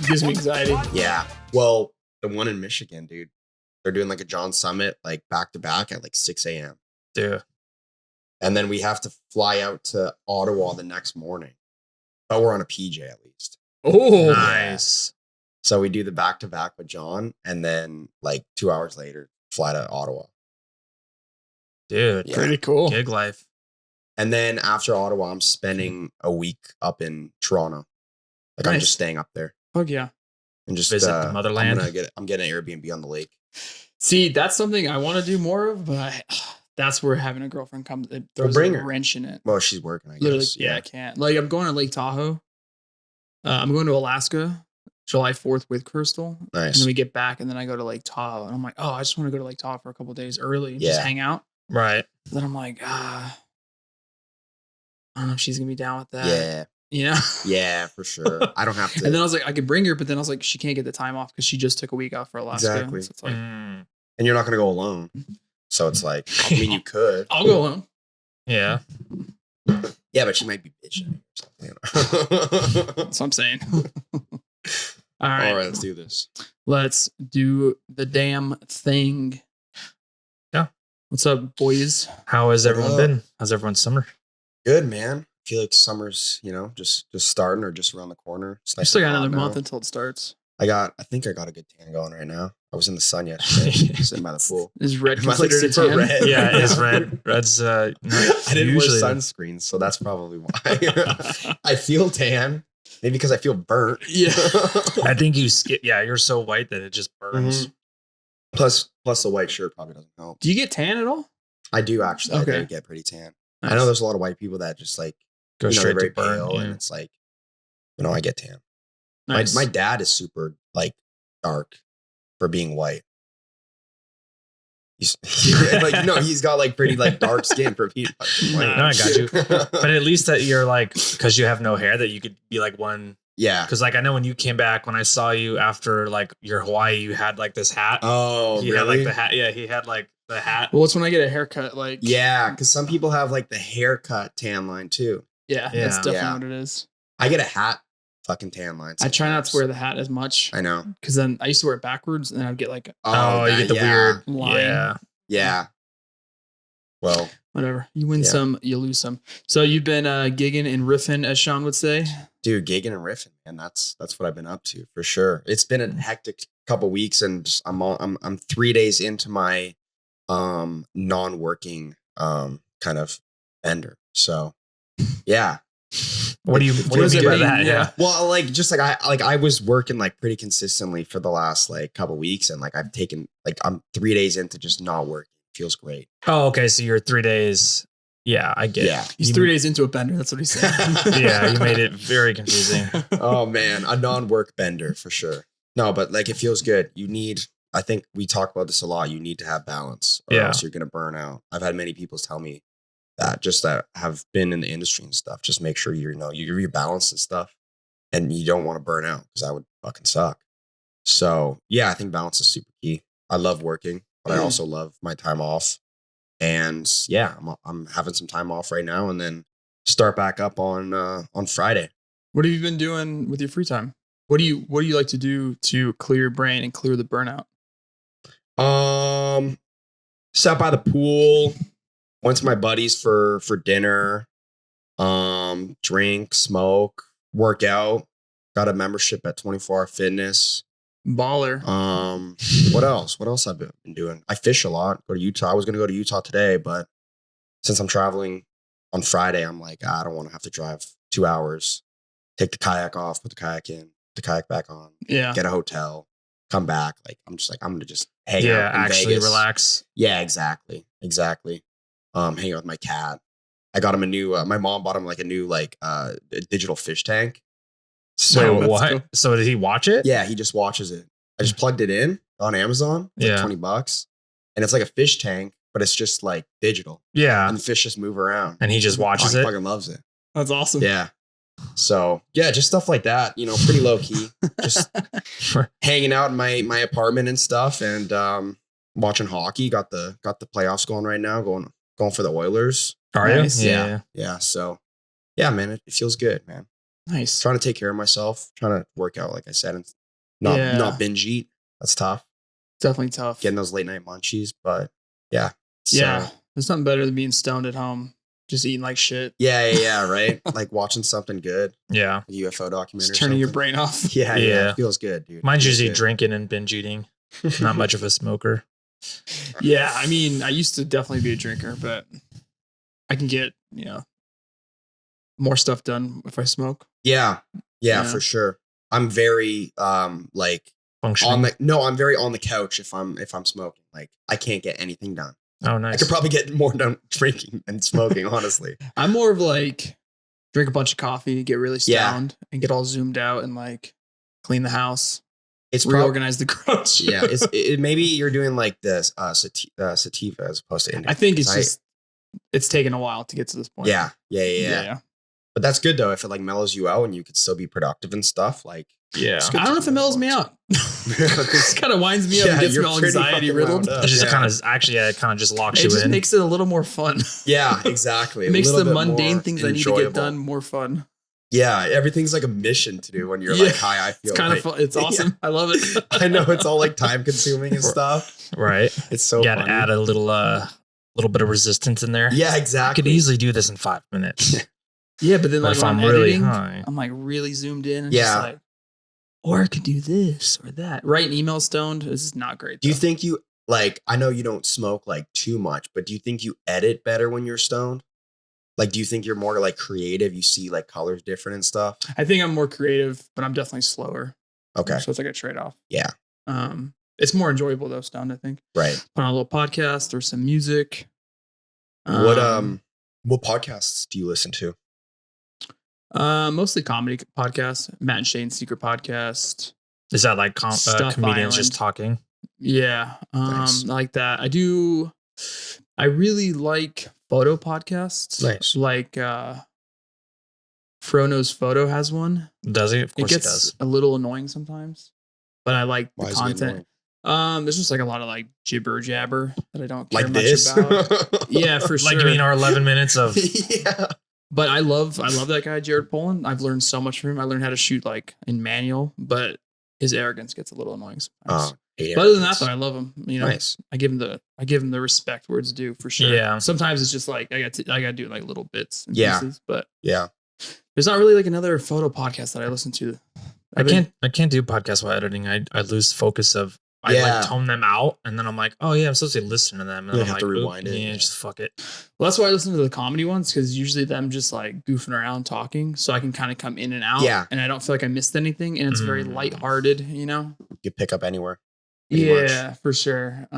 gives me anxiety. Yeah. Well, the one in Michigan, dude, they're doing like a John Summit, like back to back at like 6 a.m. Dude. And then we have to fly out to Ottawa the next morning. But we're on a PJ at least. Oh, Nice. So we do the back to back with John, and then like 2 hours later, fly to Ottawa. Dude. Yeah. pretty cool. Gig life. And then after Ottawa, I'm spending a week up in Toronto. Like I'm Nice. just staying up there Fuck yeah. and just Visit the motherland. I'm getting an Airbnb on the lake. See, that's something I want to do more of, but that's where having a girlfriend comes. It throws bring a her. wrench in it. Well, she's working. I guess. Literally, yeah, I can't. Like, I'm going to Lake Tahoe. I'm going to Alaska July 4th with Crystal. And Nice. then we get back, and then I go to Lake Tahoe. And I'm like, oh, I just want to go to Lake Tahoe for a couple of days early and just Yeah. hang out. Right. Then I'm like, I don't know if she's going to be down with that. Yeah. You know? Yeah, for sure. I don't have to. And then I was like, I could bring her, but then I was like, she can't get the time off because she just took a week off for Alaska. Exactly. So it's like, Mm. And you're not going to go alone. So it's like, I mean, you could. I'll go alone. Yeah. Yeah, but she might be bitching or something. That's what I'm saying. All right. All right, let's do this. Let's do the damn thing. Yeah. What's up, boys? How has everyone up? been? How's everyone's summer? Good, man. I feel like summer's, just starting or just around the corner. It's I nice still got and hot another month now. until it starts. I think I got a good tan going right now. I was in the sun yesterday, sitting by the pool. Is red Am I, like, considered a super tan? red? Yeah, it is red. Red's I didn't wear usually sunscreen, so that's probably why. I feel tan, maybe because I feel burnt. Yeah. I think you skip. Yeah, you're so white that it just burns. Plus the white shirt probably doesn't help. Do you get tan at all? I do actually. Okay. I do get pretty tan. I know there's a lot of white people that just like Go they're straight very to burn. pale, Yeah. and it's like, I get tan. Nice. My dad is super like dark for being white. He's he's got like pretty like dark skin for being fucking white. No, I got you. But at least that you're like, because you have no hair, that you could be like one. Yeah. Because like I know when you came back, when I saw you after like your Hawaii, you had like this hat. Oh, he really? had like the hat. Yeah, he had like the hat. Well, it's when I get a haircut. Like, Yeah, because some people have like the haircut tan line too. yeah, Yeah. that's definitely Yeah. what it is. I get a hat fucking tan line. I try not to sometimes. wear the hat as much I know. because then I used to wear it backwards and then I'd get like Oh, you get the weird line. Yeah. Yeah. Well, whatever. You win Yeah. some, you lose some. So you've been gigging and riffing, as Sean would say. dude, gigging and riffing, man. That's what I've been up to for sure. It's been a hectic couple weeks, and I'm 3 days into my non-working kind of bender. So yeah. What do you does mean it by mean? that? Yeah. Well, like just like I was working like pretty consistently for the last like couple weeks, and like I've taken like I'm 3 days into just not working. Feels great. Oh, okay. So you're 3 days. Yeah, I get Yeah. it. He's You- 3 days into a bender. That's what he said. Yeah, you made it very confusing. Oh man, a non-work bender for sure. No, but like it feels good. I think we talk about this a lot. You need to have balance or Yeah. else you're gonna burn out. I've had many people tell me that have been in the industry and stuff. Just make sure you're balanced and stuff, and you don't want to burn out because that would fucking suck. So yeah, I think balance is super key. I love working, but I also love my time off. And yeah, I'm having some time off right now, and then start back up on Friday. What have you been doing with your free time? What do you like to do to clear your brain and clear the burnout? Sat by the pool, went to my buddies for dinner, drink, smoke, work out, got a membership at 24 Hour Fitness. Baller. What else I've been doing? I fish a lot, go to Utah. I was going to go to Utah today, but since I'm traveling on Friday, I'm like, I don't want to have to drive 2 hours, take the kayak off, put the kayak in, the kayak back on, Yeah. get a hotel, come back. Like, I'm going to just hang Yeah, out in actually Vegas. relax. Yeah, exactly. Hang out with my cat. I got him a new, my mom bought him like a new, digital fish tank. So Wait, what? cool. So did he watch it? yeah, he just watches it. I just plugged it in on Amazon. It's Yeah. like $20. And it's like a fish tank, but it's just like digital. Yeah. And the fish just move around. And he just watches He it. fucking loves it. That's awesome. Yeah. So yeah, just stuff like that, pretty low key. Just hanging out in my apartment and stuff, and watching hockey. Got the playoffs going right now, going for the Oilers. Are Nice. you? Yeah. So yeah, man, it feels good, man. Nice. Trying to take care of myself, trying to work out, like I said, and not binge eat. That's tough. Definitely tough. Getting those late night munchies, but yeah. Yeah. There's nothing better than being stoned at home, just eating like shit. Yeah, right? Like watching something good. Yeah. A UFO documentary. Just turning your brain off. Yeah. It feels good, dude. Mine's usually good. drinking and binge eating. Not much of a smoker. Yeah, I mean, I used to definitely be a drinker, but I can get, more stuff done if I smoke. Yeah, for sure. I'm very like functioning. I'm very on the couch if I'm smoking. Like I can't get anything done. Oh, nice. I could probably get more done drinking than smoking, honestly. I'm more of like drink a bunch of coffee, get really stoned, and get all zoomed out and like clean the house. It's reorganize the garage. Yeah, maybe you're doing like this sativa as opposed to indica. I think it's taken a while to get to this point. Yeah. But that's good though if it like mellows you out and you could still be productive and stuff. Like yeah, I don't know if it mellows me out. It kind of winds me up and gets me all anxiety riddled. It just kind of just locks you in. It just makes it a little more fun. Yeah, exactly. It makes the mundane things I need to get done more fun. Yeah, everything's like a mission to do when you're like high. I feel it's kind of fun. It's awesome. Yeah. I love it. I know it's all like time consuming and stuff. Right. It's so you gotta add a little bit of resistance in there. Yeah, exactly. I could easily do this in 5 minutes. Yeah, but then like if I'm really editing, high, I'm like really zoomed in and just like, or I could do this or that. Writing email stoned, this is not great. Do you think you like, I know you don't smoke like too much, but do you think you edit better when you're stoned? Like, do you think you're more like creative? You see like colors different and stuff? I think I'm more creative, but I'm definitely slower. Okay. So it's like a trade-off. Yeah. It's more enjoyable though, stoned, I think. Right. Put on a little podcast or some music. What podcasts do you listen to? Mostly comedy podcasts. Matt and Shane's Secret Podcast. Is that like comedians Island. Just talking? Yeah. Nice. I like that. I really like photo podcasts. Nice. Like Frono's Photo has one. Does he? Of course it gets he does. A little annoying sometimes, but I like the content. There's just like a lot of like jibber jabber that I don't care like much this? about. Yeah, for sure. Like you mean our 11 minutes of yeah. But I love that guy, Jared Polin. I've learned so much from him. I learned how to shoot like in manual, but his arrogance gets a little annoying sometimes. But other than that, though, I love him. Nice. I give him the respect where it's due for sure. Yeah. Sometimes it's just like I got to do like little bits and pieces, but yeah. There's not really like another photo podcast that I listen to. I can't do podcasts while editing. I lose focus of I like tone them out, and then I'm like, oh yeah, I'm supposed to listen to them, and then I'm have like, to rewind it. Yeah, just fuck it. Well, that's why I listen to the comedy ones, because usually them just like goofing around talking, so I can kind of come in and out. Yeah, and I don't feel like I missed anything, and it's very lighthearted. You pick up anywhere. Yeah, for sure.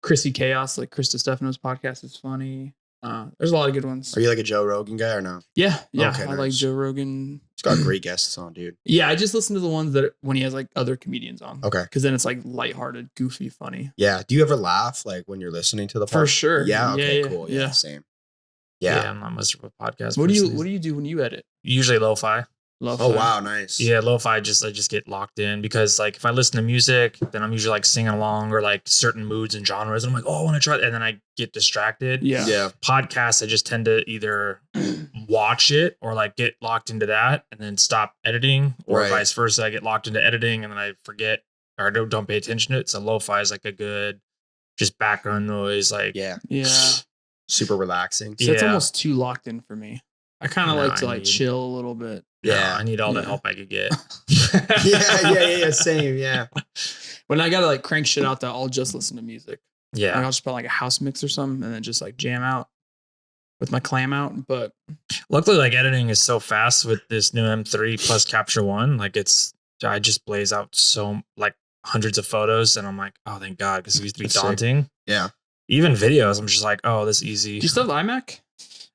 Chrissy Chaos, like Krista Stefano's podcast, is funny. There's a lot of good ones. Are you like a Joe Rogan guy or no? Yeah. Okay, I like Joe Rogan. He's got great guests on, dude. Yeah, I just listen to the ones that when he has like other comedians on. Okay. Because then it's like lighthearted, goofy, funny. Yeah. Do you ever laugh like when you're listening to the podcast? For sure. Yeah. Okay. Cool. Yeah. Same. Yeah. I'm not much of a podcast. What do you do when you edit? Usually lo-fi. Oh wow, nice. Yeah, lo-fi. I just get locked in because like if I listen to music, then I'm usually like singing along or like certain moods and genres, and I'm like, oh, I want to try it, and then I get distracted. Yeah. Podcasts, I just tend to either watch it or like get locked into that and then stop editing, or vice versa. I get locked into editing and then I forget or don't pay attention to it. So lo-fi is like a good just background noise. Like yeah, super relaxing. So it's almost too locked in for me. I kind of like to like chill a little bit. Yeah, I need all the help I could get. yeah, same. Yeah. When I gotta like crank shit out, I'll just listen to music. Yeah, like, I'll just put like a house mix or something, and then just like jam out with my clam out. But luckily, like editing is so fast with this new M3 plus Capture One. Like I just blaze out so like hundreds of photos, and I'm like, oh, thank God, because it used to be daunting. Sick. Yeah. Even videos, I'm just like, oh, this is easy. Do you still have the iMac?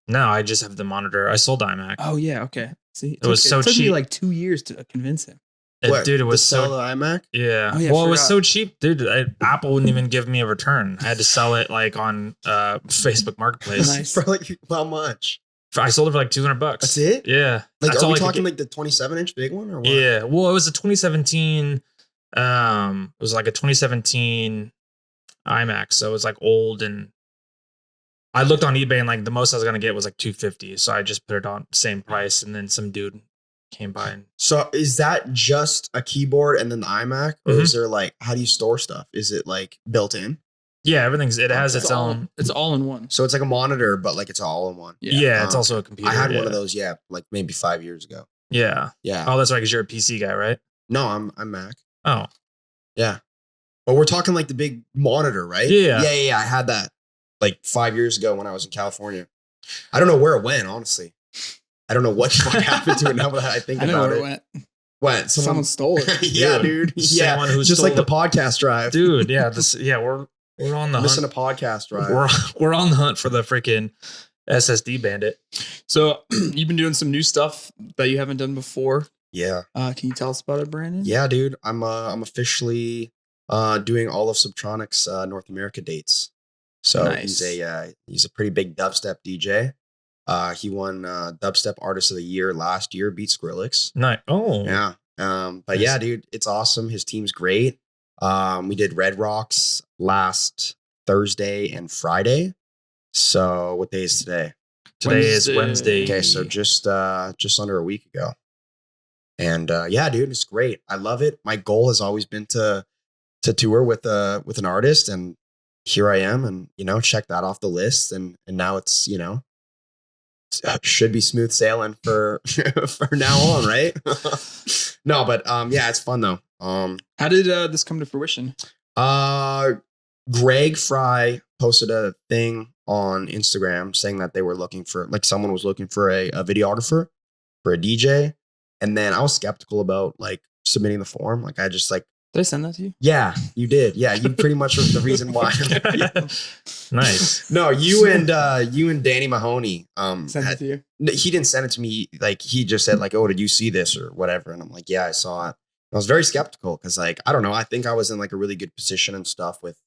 No, I just have the monitor. I sold iMac. Oh yeah, okay. See, it was so cheap. It took me like 2 years to convince him. Dude, it was so the iMac. Yeah. Oh, yeah, well, it was so cheap, dude. Apple wouldn't even give me a return. I had to sell it like on Facebook Marketplace. Nice. For like how much? I sold it for like $200. That's it. Yeah. Like, that's are we talking like the 27-inch big one or what? Yeah. Well, it was a 2017. It was like a 2017 iMac, so it was like old, and I looked on eBay and like the most I was gonna get was like $250. So I just put it on same price, and then some dude came by. And So is that just a keyboard and then the iMac, or is there like, how do you store stuff? Is it like built in? yeah, it has its own. It's all in one. So it's like a monitor, but like it's all in one. Yeah, it's also a computer. I had one of those, like maybe 5 years ago. Yeah. Yeah. Oh, that's right, because you're a PC guy, right? No, I'm Mac. Oh. Yeah. But we're talking like the big monitor, right? Yeah. Yeah. I had that like 5 years ago when I was in California. I don't know where it went, honestly. I don't know what the fuck happened to it now that I think about it. I know where it went. Someone stole it. Yeah, dude. Yeah. Someone who just stole like the podcast drive. Dude, yeah. We're on the missing hunt. a podcast drive. We're on the hunt for the freaking SSD bandit. So you've been doing some new stuff that you haven't done before. Yeah. Can you tell us about it, Brandon? Yeah, dude. I'm officially doing all of Subtronics North America dates. So nice. he's a pretty big dubstep DJ. He won Dubstep Artist of the Year last year, beat Skrillex. Nice. Oh. Yeah. But yeah, dude, it's awesome. His team's great. We did Red Rocks last Thursday and Friday. So what day is today? Today is Wednesday. Okay, so just under a week ago. And yeah, dude, it's great. I love it. My goal has always been to tour with an artist, and here I am, and check that off the list, and now it's should be smooth sailing for now on, right? No, but yeah, it's fun though. How did this come to fruition? Greg Fry posted a thing on Instagram saying that they were looking for, like, someone was looking for a videographer for a DJ, and then I was skeptical about like submitting the form. Like, I just like. Did I send that to you? Yeah, you did. Yeah, you pretty much were the reason why. Nice. No, you and Danny Mahoney sent it to you. He didn't send it to me. Like, he just said like, "Oh, did you see this or whatever?" And I'm like, "Yeah, I saw it." I was very skeptical because, like, I don't know. I think I was in like a really good position and stuff with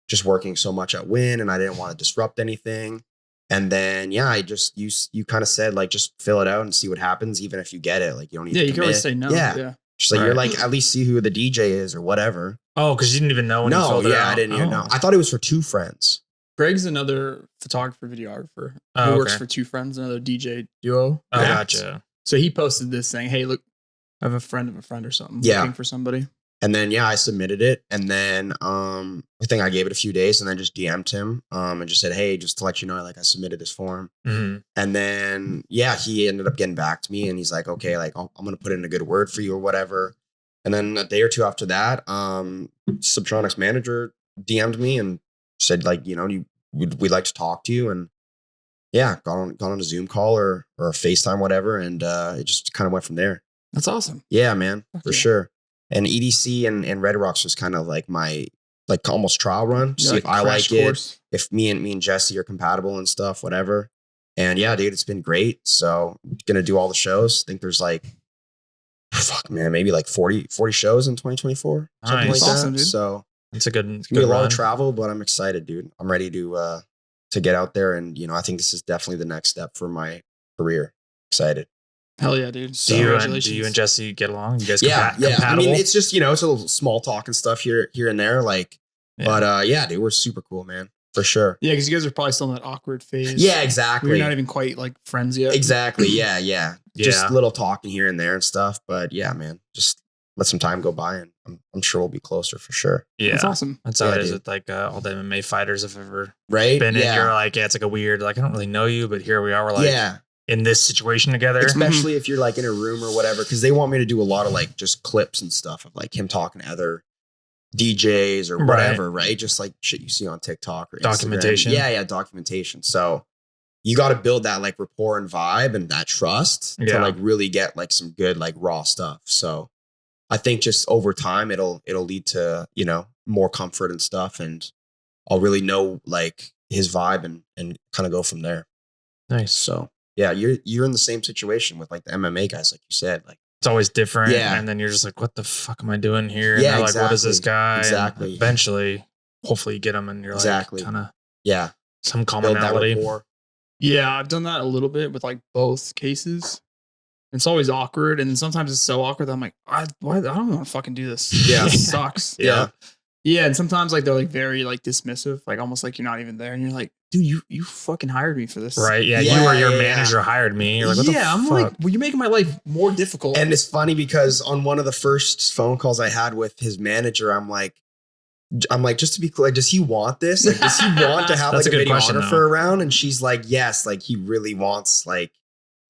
just working so much at Win, and I didn't want to disrupt anything. And then yeah, you kind of said like, just fill it out and see what happens, even if you get it. Like, you don't need to you can always say no. Yeah. Just like, you're like, at least see who the DJ is or whatever. Oh, because you didn't even know when you filled it out. I didn't even know. I thought it was for two friends. Greg's another photographer, videographer who works for two friends, another DJ duo. Oh, gotcha. So he posted this saying, "Hey, look, I have a friend of a friend or something looking for somebody." And then yeah, I submitted it, and then I think I gave it a few days, and then just DM'd him and just said, "Hey, just to let you know, like, I submitted this form." Mm-hmm. And then yeah, he ended up getting back to me, and he's like, "Okay, like, I'm gonna put in a good word for you or whatever." And then a day or two after that, Subtronics manager DM'd me and said like, we'd like to talk to you, and yeah, got on a Zoom call or a FaceTime, whatever, and it just kind of went from there. That's awesome. Yeah, man, for sure. And EDC and Red Rocks was kind of like my, like, almost trial run. See if I like it, if me and Jesse are compatible and stuff, whatever. And yeah, dude, it's been great. So gonna do all the shows. I think there's like, maybe like 40 shows in 2024. Something like that. Awesome, dude. So it's a good a lot of travel, but I'm excited, dude. I'm ready to get out there, and I think this is definitely the next step for my career. Excited. Hell yeah, dude. So, do you and Jesse get along? You guys compatible? I mean, it's just, it's a little small talk and stuff here and there. Like, but yeah, dude, we're super cool, man. For sure. Yeah, because you guys are probably still in that awkward phase. Yeah, exactly. We're not even quite like friends yet. Exactly. Yeah. Just a little talking here and there and stuff. But yeah, man, just let some time go by, and I'm sure we'll be closer for sure. Yeah. That's awesome. That's how it is with like all the MMA fighters have ever been in. You're like, it's like a weird, like, I don't really know you, but here we are. We're like, in this situation together. Especially if you're like in a room or whatever, because they want me to do a lot of like just clips and stuff of like him talking to other DJs or whatever, right? Just like shit you see on TikTok or documentation. Instagram. Yeah, documentation. So you got to build that like rapport and vibe and that trust to like really get like some good like raw stuff. So I think just over time it'll lead to, more comfort and stuff, and I'll really know like his vibe and kind of go from there. Nice. So yeah, you're in the same situation with like the MMA guys, like you said. Like, it's always different. Yeah. And then you're just like, what the fuck am I doing here? And they're like, what is this guy? Exactly. And eventually, hopefully you get them, and you're like, kind of some commonality. Yeah, I've done that a little bit with like both cases. It's always awkward, and sometimes it's so awkward that I'm like, I don't want to fucking do this. Yeah. It sucks. Yeah. Yeah, and sometimes like they're like very like dismissive, like almost like you're not even there, and you're like, dude, you fucking hired me for this, right? Yeah, Yeah, you or your yeah, manager hired me. You're like, what the I'm fuck? like, well, you're making my life more difficult. And it's funny because on one of the first phone calls I had with his manager, I'm like, just to be clear, does he want this? Like, does he want to have That's like a a good question, videographer though. around? And she's like, yes, like he really wants like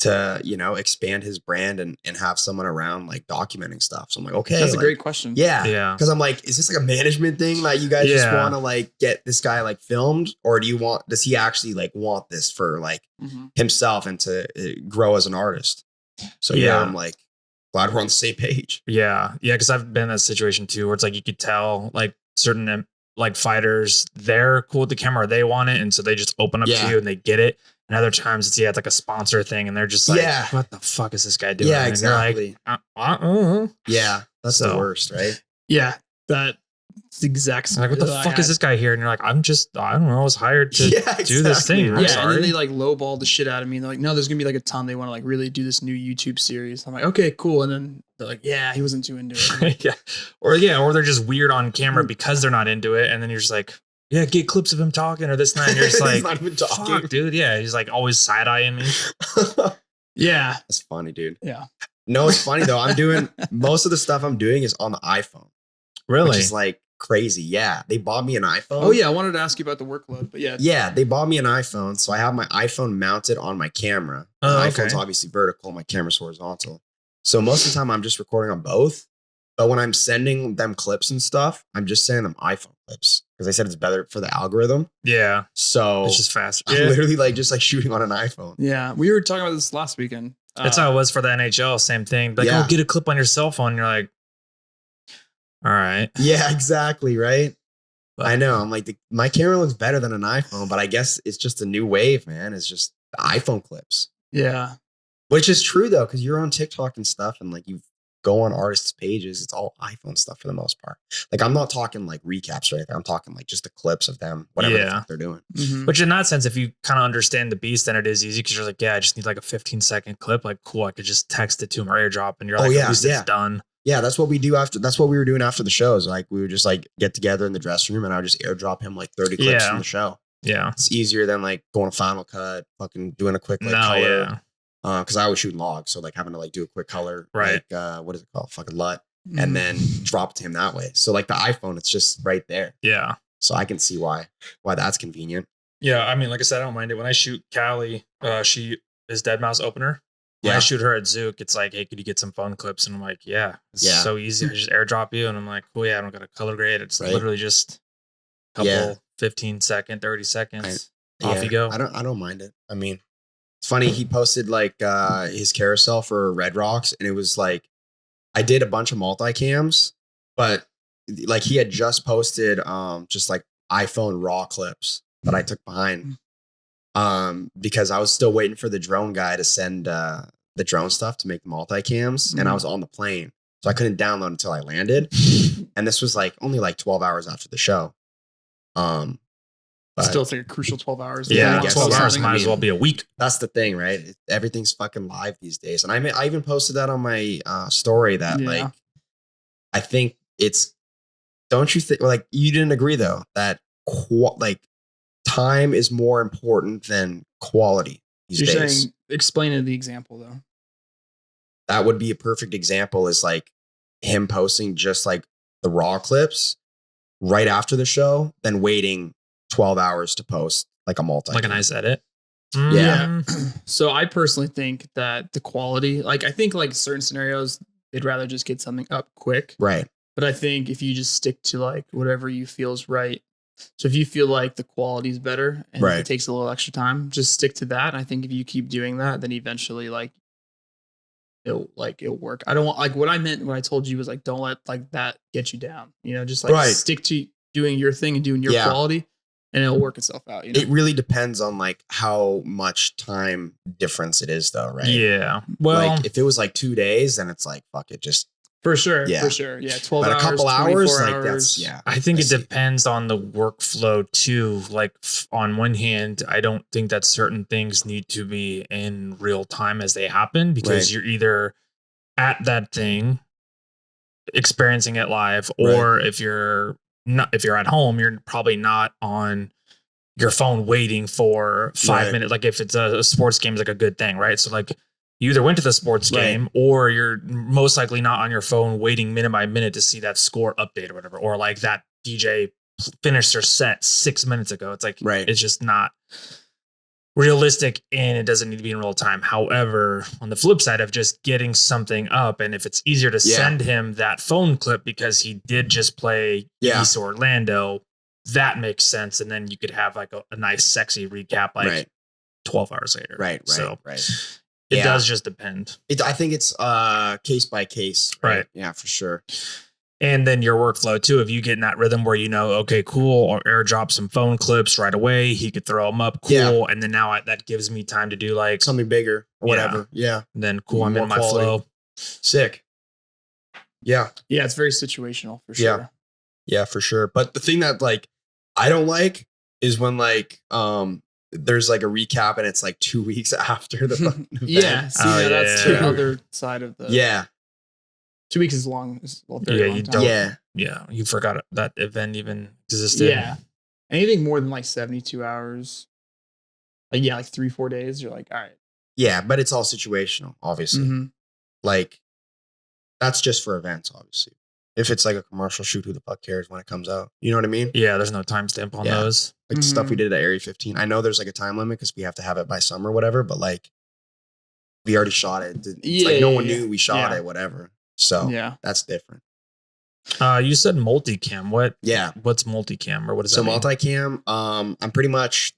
to, you know, expand his brand and have someone around like documenting stuff. So I'm like, okay, That's a like, great question. Yeah. Yeah. Cause I'm like, is this like a management thing that you guys just want to like get this guy like filmed? Or does he actually like want this for like himself and to grow as an artist? So yeah, I'm like, glad we're on the same page. Yeah. Yeah. Cause I've been in that situation too, where it's like, you could tell like certain like fighters, they're cool with the camera, they want it. And so they just open up to you and they get it. And other times it's like a sponsor thing, and they're just like, what the fuck is this guy doing? Yeah, exactly. Like, yeah, that's the worst, right? Yeah, that's the exact. Like, what the fuck is this guy here? And you're like, I don't know, I was hired to do this thing. And then they like lowball the shit out of me. And they're like, no, there's gonna be like a ton. They want to like really do this new YouTube series. I'm like, okay, cool. And then they're like, yeah, he wasn't too into it. Or they're just weird on camera because they're not into it. And then you're just like, yeah, get clips of him talking or this and that. And you're just like, not even talking. Fuck, dude. Yeah, he's like always side eyeing me. Yeah, that's funny, dude. Yeah. No, it's funny though. I'm doing most of the stuff I'm doing is on the iPhone. Really? Which is like crazy. Yeah, they bought me an iPhone. Oh yeah, I wanted to ask you about the workload, but yeah, they bought me an iPhone, so I have my iPhone mounted on my camera. My iPhone's obviously vertical, my camera's horizontal. So most of the time I'm just recording on both. But when I'm sending them clips and stuff, I'm just sending them iPhone clips because they said it's better for the algorithm. Yeah. So it's just faster. I'm literally like just like shooting on an iPhone. Yeah, we were talking about this last weekend. That's how it was for the NHL. Same thing. Like, oh, get a clip on your cell phone. You're like, all right. Yeah, exactly. Right. But I know. I'm like, my camera looks better than an iPhone, but I guess it's just a new wave, man. It's just the iPhone clips. Yeah. Which is true though, because you're on TikTok and stuff, and like you go on artists' pages, it's all iPhone stuff for the most part. Like I'm not talking like recaps or anything. I'm talking like just the clips of them, whatever the fuck they're doing. Mm-hmm. Which in that sense, if you kind of understand the beast, then it is easy because you're like, yeah, I just need like a 15-second clip. Like, cool, I could just text it to him or airdrop, and you're like, at least it's done. Yeah, that's what we do after. That's what we were doing after the shows. Like we would just like get together in the dressing room, and I would just airdrop him like 30 clips from the show. Yeah, it's easier than like going to Final Cut, fucking doing a quick like color. Yeah. Because I was shooting logs, so like having to like do a quick color, right? Like what is it called, fucking LUT, and then drop it to him that way. So like the iPhone, it's just right there. Yeah. So I can see why that's convenient. Yeah, I mean, like I said, I don't mind it. When I shoot Callie, she is Dead Mouse opener. When I shoot her at Zook, it's like, hey, could you get some phone clips? And I'm like, it's so easy. I just airdrop you, and I'm like, cool, I don't got a color grade. It's literally just a couple 15-second, 30 seconds. Off you go. I don't mind it. I mean, it's funny. He posted like his carousel for Red Rocks, and it was like I did a bunch of multicams, but like he had just posted just like iPhone raw clips that I took behind because I was still waiting for the drone guy to send the drone stuff to make the multicams, and I was on the plane, so I couldn't download until I landed, and this was like only like 12 hours after the show. But still, it's like a crucial 12 hours. Yeah, 12 hours might as well be a week. That's the thing, right? Everything's fucking live these days. And I even posted that on my story that like, I think it's, don't you think, like, you didn't agree though, that like time is more important than quality these days. You're saying, explain the example though. That would be a perfect example is like him posting just like the raw clips right after the show, then waiting 12 hours to post like a like a nice edit. Yeah. So I personally think that the quality, like I think like certain scenarios, they'd rather just get something up quick. Right. But I think if you just stick to like whatever you feel is right. So if you feel like the quality is better and it takes a little extra time, just stick to that. I think if you keep doing that, then eventually like it'll work. I don't want like what I told you was like, don't let like that get you down, just like stick to doing your thing and doing your quality. And it'll work itself out. It really depends on like how much time difference it is, though, right? Yeah. Well, like if it was like 2 days, then it's like fuck it, just for sure. Yeah, 12 but hours, a couple hours, like hours. that's I think it depends on the workflow too. Like on one hand, I don't think that certain things need to be in real time as they happen because you're either at that thing experiencing it live, or if you're not, if you're at home, you're probably not on your phone waiting for 5 minutes. Like if it's a sports game, is like a good thing, right? So like you either went to the sports game or you're most likely not on your phone waiting minute by minute to see that score update or whatever, or like that DJ finished their set 6 minutes ago. It's like, it's just not realistic and it doesn't need to be in real time. However, on the flip side of just getting something up, and if it's easier to send him that phone clip because he did just play East Orlando, that makes sense. And then you could have like a nice, sexy recap, like 12 hours later. Right. It does just depend. I think it's case by case. Right. Yeah, for sure. And then your workflow too, if you get in that rhythm where okay, cool, or airdrop some phone clips right away, he could throw them up, cool, and then now that gives me time to do like something bigger or whatever. Yeah. And then cool, I'm in my flow. Sick. Yeah. Yeah, it's very situational for sure. Yeah, for sure. But the thing that like I don't like is when like there's like a recap and it's like 2 weeks after the fucking event. That's the other side of the 2 weeks is long. It's a very long time. You forgot that event even existed. Yeah. Anything more than like 72 hours, like 3-4 days, you're like, all right. Yeah, but it's all situational, obviously. Mm-hmm. Like that's just for events, obviously. If it's like a commercial shoot, who the fuck cares when it comes out? You know what I mean? Yeah, there's no timestamp on those. Like the stuff we did at Area 15. I know there's like a time limit because we have to have it by summer or whatever, but like we already shot it. It's like no one knew we shot it, whatever. So that's different. You said multicam. What's multicam or what is that? So multicam,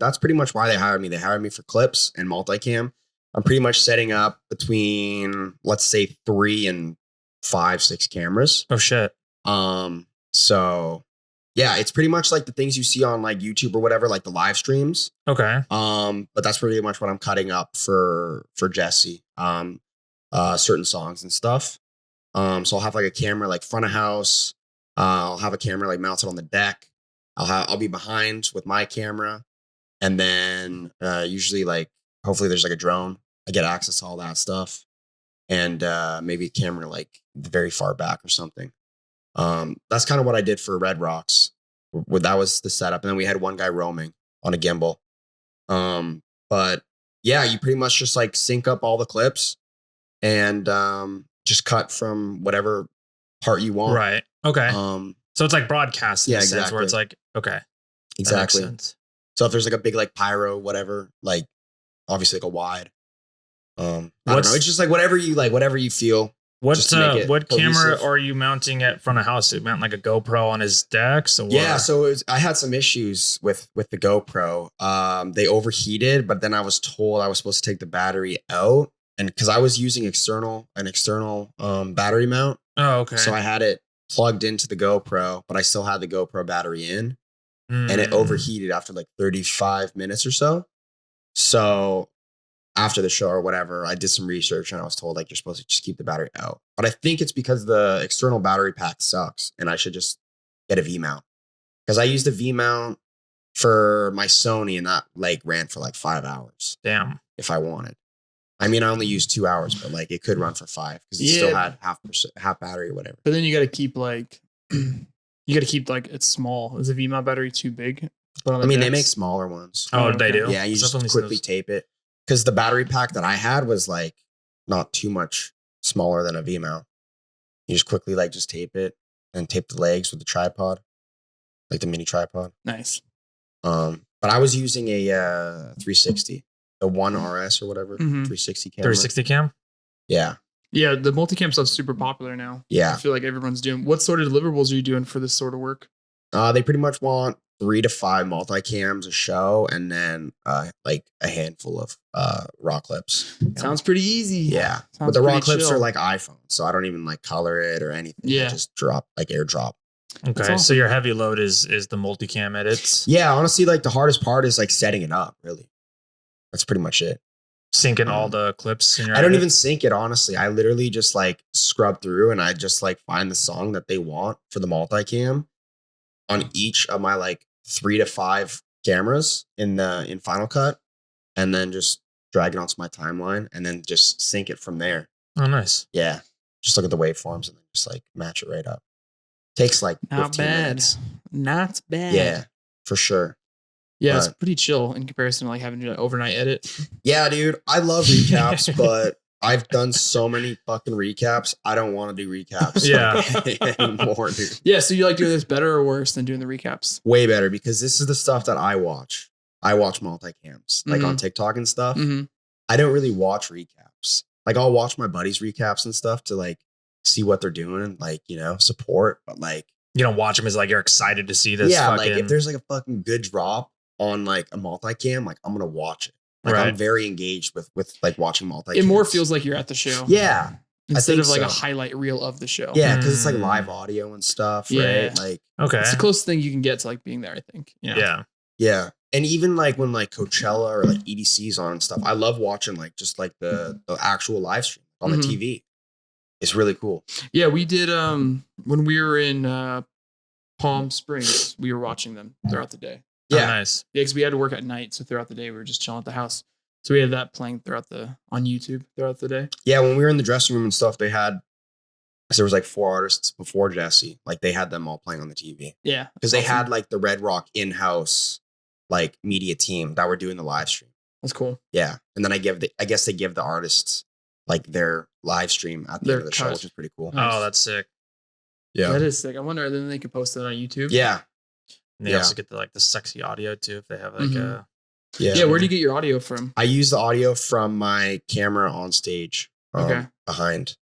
that's pretty much why they hired me. They hired me for clips and multicam. I'm pretty much setting up between, let's say 3 and 5-6 cameras. Oh shit. So yeah, it's pretty much like the things you see on like YouTube or whatever, like the live streams. Okay. But that's pretty much what I'm cutting up for Jesse. Certain songs and stuff. So I'll have like a camera like front of house. I'll have a camera like mounted on the deck. I'll be behind with my camera, and then usually like hopefully there's like a drone. I get access to all that stuff, and maybe a camera like very far back or something. That's kind of what I did for Red Rocks. That was the setup, and then we had one guy roaming on a gimbal. But yeah, you pretty much just like sync up all the clips, and just cut from whatever part you want. Right. Okay. So it's like broadcast in a sense where it's like, okay. Exactly. So if there's like a big like pyro, whatever, like obviously like a wide. I don't know. It's just like whatever you feel. What camera are you mounting at front of house? You mount like a GoPro on his decks? Or? Yeah, so I had some issues with the GoPro. They overheated, but then I was told I was supposed to take the battery out. And because I was using an external battery mount. Oh, okay. So I had it plugged into the GoPro, but I still had the GoPro battery in. And it overheated after like 35 minutes or so. So after the show or whatever, I did some research and I was told like you're supposed to just keep the battery out. But I think it's because the external battery pack sucks and I should just get a V mount. Because I used a V mount for my Sony and that like ran for like 5 hours. Damn. If I wanted. I mean, I only used 2 hours, but like it could run for 5 because it still had half battery or whatever. But then you got to keep like, it's small. Is the V mount battery too big? I mean, they make smaller ones. Oh, they do? Yeah, you just quickly tape it. Because the battery pack that I had was like not too much smaller than a V mount. You just quickly like just tape it and tape the legs with the tripod, like the mini tripod. Nice. But I was using a 360, the One RS or whatever, 360 camera. 360 cam? Yeah. Yeah, the multicam stuff's super popular now. Yeah. I feel like everyone's doing. What sort of deliverables are you doing for this sort of work? They pretty much want 3 to 5 multicams a show, and then like a handful of raw clips. Sounds pretty easy. Yeah, but the raw clips are like iPhone, so I don't even like color it or anything. Yeah, I just drop like airdrop. Okay, awesome. So your heavy load is the multicam edits. Yeah, honestly, like the hardest part is like setting it up. Really, that's pretty much it. Syncing all the clips in your I don't even sync it, honestly. I literally just like scrub through and I just like find the song that they want for the multicam on each of my like 3 to 5 cameras in Final Cut, and then just drag it onto my timeline and then just sync it from there. Oh, nice. Yeah. Just look at the waveforms and then just like match it right up. Takes like Not 15 bad. minutes. Not bad. Yeah, for sure. Yeah, it's pretty chill in comparison to like having to do an overnight edit. Yeah, dude. I love recaps, but I've done so many fucking recaps. I don't want to do recaps anymore, dude. Yeah, so you like doing this better or worse than doing the recaps? Way better, because this is the stuff that I watch. I watch multicams, like on TikTok and stuff. I don't really watch recaps. Like I'll watch my buddies' recaps and stuff to like see what they're doing and like, you know, support. But like, you don't watch them as like you're excited to see this. Yeah, like if there's like a fucking good drop on like a multicam, like I'm gonna watch it. Like I'm very engaged with like watching multicam. It more feels like you're at the show. Yeah. Instead of like a highlight reel of the show. Yeah, because it's like live audio and stuff, right? Like it's the closest thing you can get to like being there, I think. Yeah. Yeah. And even like when like Coachella or like EDC's on and stuff, I love watching like just like the actual live stream on the TV. It's really cool. Yeah, we did when we were in Palm Springs, we were watching them throughout the day. Yeah. Oh, nice. Yeah, because we had to work at night, so throughout the day we were just chilling at the house. So we had that playing on YouTube throughout the day. Yeah, when we were in the dressing room and stuff, there was like 4 artists before Jesse. Like they had them all playing on the TV. Yeah. Because they had like the Red Rock in-house like media team that were doing the live stream. That's cool. Yeah. And then I guess they give the artists like their live stream at the end of the show, which is pretty cool. Oh, that's sick. Yeah. That is sick. I wonder then they could post that on YouTube. Yeah. And they also get the sexy audio too if they have like a Yeah, where do you get your audio from? I use the audio from my camera on stage. Behind.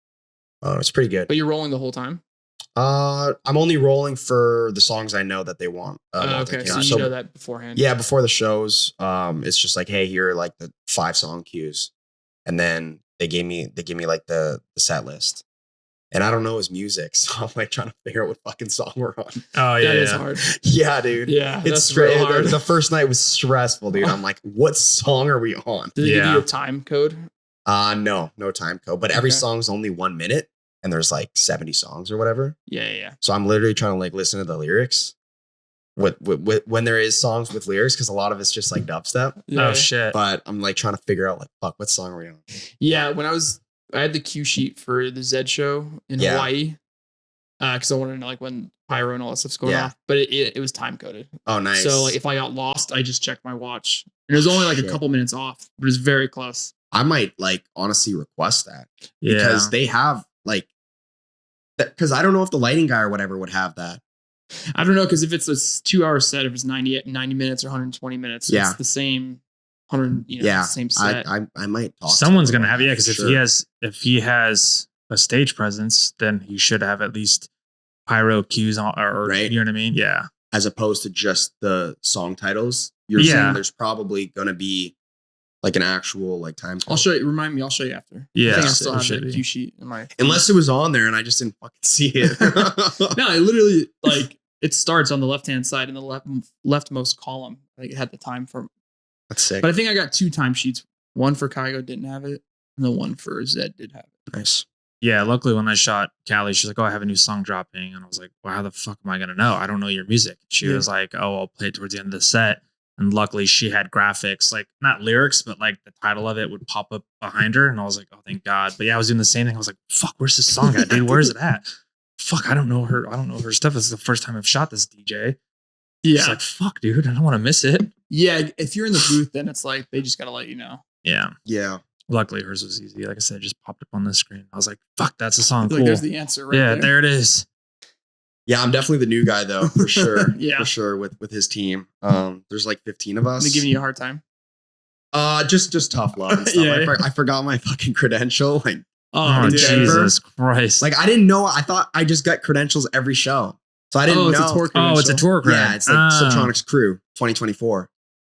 It's pretty good. But you're rolling the whole time? I'm only rolling for the songs I know that they want. Okay, so you know that beforehand. Yeah, before the shows, it's just like, hey, here are like the 5 song cues, and then they gave me like the set list, and I don't know his music, so I'm like trying to figure out what fucking song we're on. Oh yeah, that is hard. Yeah, dude. Yeah, it's straight. The first night was stressful, dude. I'm like, what song are we on? Did they give you a time code? No time code, but every song's only 1 minute. And there's like 70 songs or whatever. Yeah. So I'm literally trying to like listen to the lyrics when there is songs with lyrics, because a lot of it's just like dubstep. Yeah. Oh shit. But I'm like trying to figure out like, fuck, what song are we on? Yeah, when I had the cue sheet for the Zed show in Hawaii. Because I wanted to know like when pyro and all that stuff's going off. But it was time coded. Oh, nice. So like if I got lost, I just checked my watch. And it was only like a couple minutes off, but it was very close. I might like honestly request that. Because they have like, because I don't know if the lighting guy or whatever would have that. I don't know, because if it's a 2-hour set, if it's 90 minutes or 120 minutes, it's the same 100, same set. I might talk. Someone's gonna have because if he has a stage presence, then he should have at least pyro cues on, or right? You know what I mean? Yeah. As opposed to just the song titles, you're saying there's probably gonna be like an actual like time code. I'll show you. Remind me. I'll show you after. Yeah, I think I still have the cue sheet in my. Unless it was on there and I just didn't fucking see it. No, it literally like it starts on the left hand side in the leftmost column. I think it had the time for. That's sick. But I think I got 2 timesheets. One for Kygo didn't have it, and the one for Zed did have it. Nice. Yeah, luckily when I shot Callie, she's like, "Oh, I have a new song dropping," and I was like, "Well, how the fuck am I gonna know? I don't know your music." She was like, "Oh, I'll play it towards the end of the set." And luckily she had graphics, like not lyrics, but like the title of it would pop up behind her. And I was like, oh, thank God. But yeah, I was doing the same thing. I was like, fuck, where's this song at, dude? Where is it at? Fuck, I don't know her. I don't know her stuff. This is the first time I've shot this DJ. Yeah. It's like, fuck, dude, I don't want to miss it. Yeah. If you're in the booth, then it's like, they just got to let you know. Yeah. Yeah. Luckily hers was easy. Like I said, it just popped up on the screen. I was like, fuck, that's a song. Like, cool. There's the answer right there it is. Yeah, I'm definitely the new guy though, for sure. Yeah. For sure with his team. There's like 15 of us. They giving you a hard time? Just tough love and stuff. I forgot my fucking credential. Like, oh Jesus Christ. Like I didn't know. I thought I just got credentials every show. So I didn't know. It's a tour credential. It's a tour credential. Yeah, it's like Subtronics Crew 2024.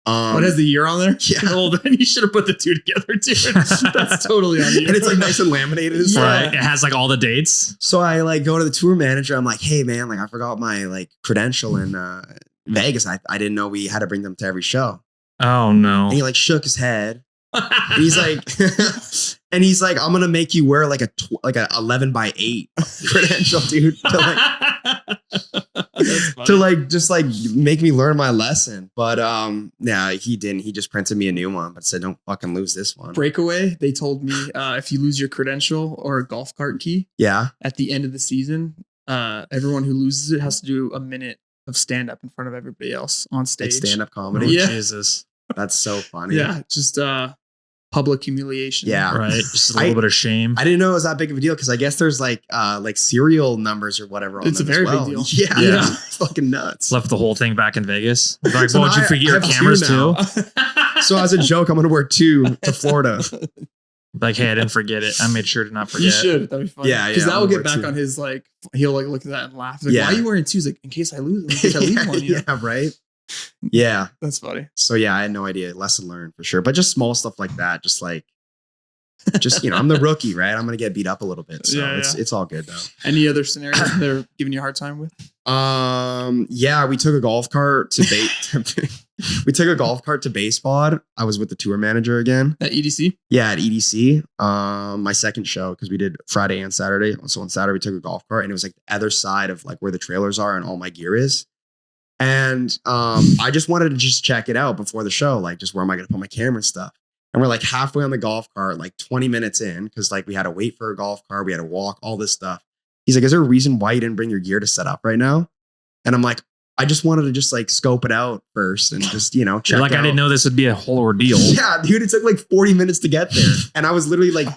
What has the year on there? Yeah. Well, then you should have put the 2 together, dude. That's totally on you. And it's like nice and laminated. Right. It has like all the dates. So I like go to the tour manager. I'm like, hey man, like I forgot my like credential in Vegas. I didn't know we had to bring them to every show. Oh no. And he like shook his head. And he's like, and he's like, I'm gonna make you wear like a 11x8 credential, dude. To like just like make me learn my lesson. But yeah, he didn't. He just printed me a new one, but said, don't fucking lose this one. Breakaway, they told me if you lose your credential or a golf cart key at the end of the season, everyone who loses it has to do a minute of stand up in front of everybody else on stage. Like stand up comedy. Yeah. Jesus. That's so funny. Yeah, just public humiliation. Yeah. Right. Just a little bit of shame. I didn't know it was that big of a deal because I guess there's like serial numbers or whatever on It's a them very as well. big deal. Yeah. Yeah. It's fucking nuts. Left the whole thing back in Vegas. Like, So well, did you now forget I your have cameras two too? now. So as a joke, I'm going to wear 2 to Florida. Like, hey, I didn't forget it. I made sure to not forget. You should. That'd be funny. Yeah, Because yeah, that will I'm get gonna back wear on his like. He'll like look at that and laugh. Like, Yeah. why are you wearing 2? He's like, in case I lose, in case I leave one. You know? Yeah, right. Yeah. That's funny. So yeah, I had no idea. Lesson learned for sure. But just small stuff like that. Just I'm the rookie, right? I'm gonna get beat up a little bit. So Yeah, it's all good though. Any other scenarios they're giving you a hard time with? Yeah, we took a golf cart to we took a golf cart to baseball. I was with the tour manager again. At EDC? Yeah, at EDC. My second show, because we did Friday and Saturday. So on Saturday we took a golf cart and it was like the other side of like where the trailers are and all my gear is. And I just wanted to just check it out before the show, like just where am I gonna put my camera and stuff. And we're like halfway on the golf cart, like 20 minutes in, because like we had to wait for a golf cart, we had to walk, all this stuff. He's like, is there a reason why you didn't bring your gear to set up right now? And I'm like, I just wanted to just like scope it out first and just, check You're like, it out. I didn't know this would be a whole ordeal. Yeah, dude, it took like 40 minutes to get there. And I was literally like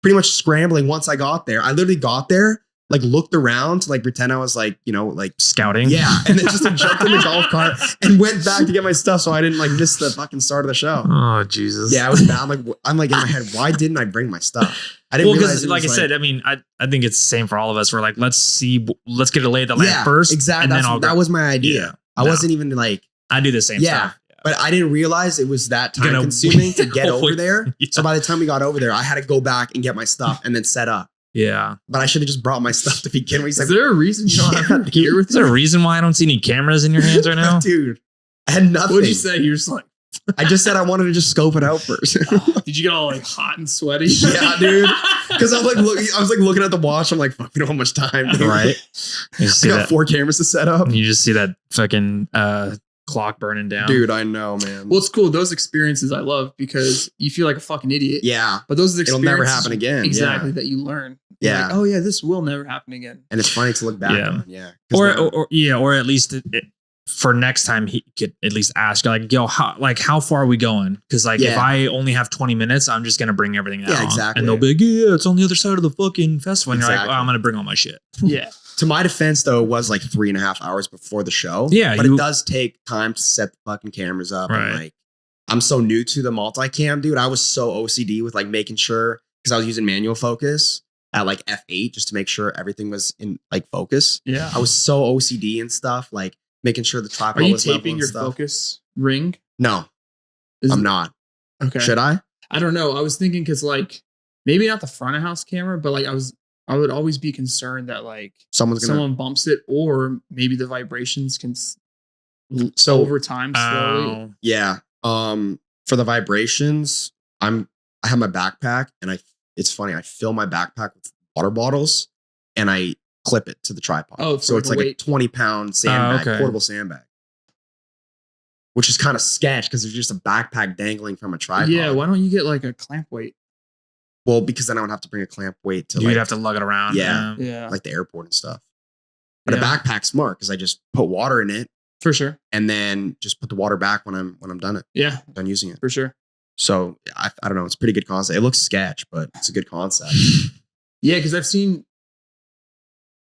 pretty much scrambling once I got there. I literally got there, like looked around to like pretend I was like, like Scouting. yeah. And then just like, jumped in the golf cart and went back to get my stuff so I didn't like miss the fucking start of the show. Oh, Jesus. Yeah, I was bad. I'm like in my head, why didn't I bring my stuff? I didn't realize because it like I was, said, I mean, I think it's the same for all of us. We're like, let's get a lay of the land yeah, first. exactly. And then That was my idea. Yeah, I wasn't even like, I do the same yeah. stuff. But I didn't realize it was that time Gonna consuming to get over there. Yeah. So by the time we got over there, I had to go back and get my stuff and then set up. Yeah. But I should have just brought my stuff to begin with. He's Is like, there a reason you don't have your gear with Is there a reason why I don't see any cameras in your hands right now? dude, I had nothing. What'd you say? You're just like, I just said I wanted to just scope it out first. did you get all like hot and sweaty? Yeah, dude. Because I was like looking at the watch. I'm like, fuck, we don't have much time. Dude. Right. You I see got that, 4 cameras to set up. you just see that fucking clock burning down. Dude, I know, man. Well, it's cool. Those experiences I love because you feel like a fucking idiot. Yeah. But those are the It'll experiences never happen again. Exactly Yeah. that you learn. You're Yeah. like, oh yeah, this will never happen again. And it's funny to look back Yeah. on. Yeah. 'Cause now- or at least for next time he could at least ask like, yo, how far are we going? Because like if Yeah. I only have 20 minutes, I'm just gonna bring everything out. Yeah, exactly. And they'll be like, yeah, it's on the other side of the fucking festival. And you're like, Exactly. oh, I'm gonna bring all my shit. Yeah. To my defense, though, it was like 3.5 hours before the show. Yeah, But it does take time to set the fucking cameras up. Right. And like, I'm so new to the multicam, dude. I was so OCD with like making sure, because I was using manual focus at like F8 just to make sure everything was in like focus. Yeah. I was so OCD and stuff, like making sure the tripod Are you was level taping and your stuff. focus ring? No, Is I'm it- not. Okay. Should I? I don't know. I was thinking because like maybe not the front of house camera, but like I would always be concerned that like Someone's gonna. someone bumps it or maybe the vibrations can So over time slowly. Oh, yeah. For the vibrations, I have my backpack, and it's funny. I fill my backpack with water bottles, and I clip it to the tripod. Oh, so for it's like like a a weight. 20-pound sandbag, okay. portable sandbag, which is kind of sketch because there's just a backpack dangling from a tripod. Yeah, why don't you get like a clamp weight? Well, because then I don't have to bring a clamp weight to you'd like, have to lug it around. Yeah. Yeah. like the airport and stuff. But a Yeah. backpack's smart because I just put water in it For sure. and then just put the water back when I'm done Yeah, using it. for sure. So I don't know. It's a pretty good concept. It looks sketch, but it's a good concept. Yeah, because I've seen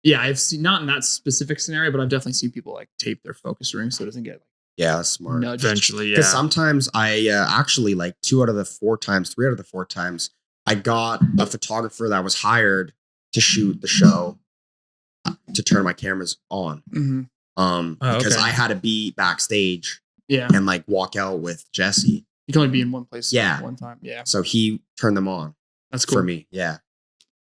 not in that specific scenario, but I've definitely seen people like tape their focus ring so it doesn't get Yeah, that's smart. nudged. Eventually, Because yeah. sometimes I actually like 3 out of the 4 times, I got a photographer that was hired to shoot the show to turn my cameras on. Mhm. Because okay. I had to be backstage Yeah, and like walk out with Jesse. you can only be in one place Yeah. at one time. Yeah, So he turned them on that's cool. for me. Yeah,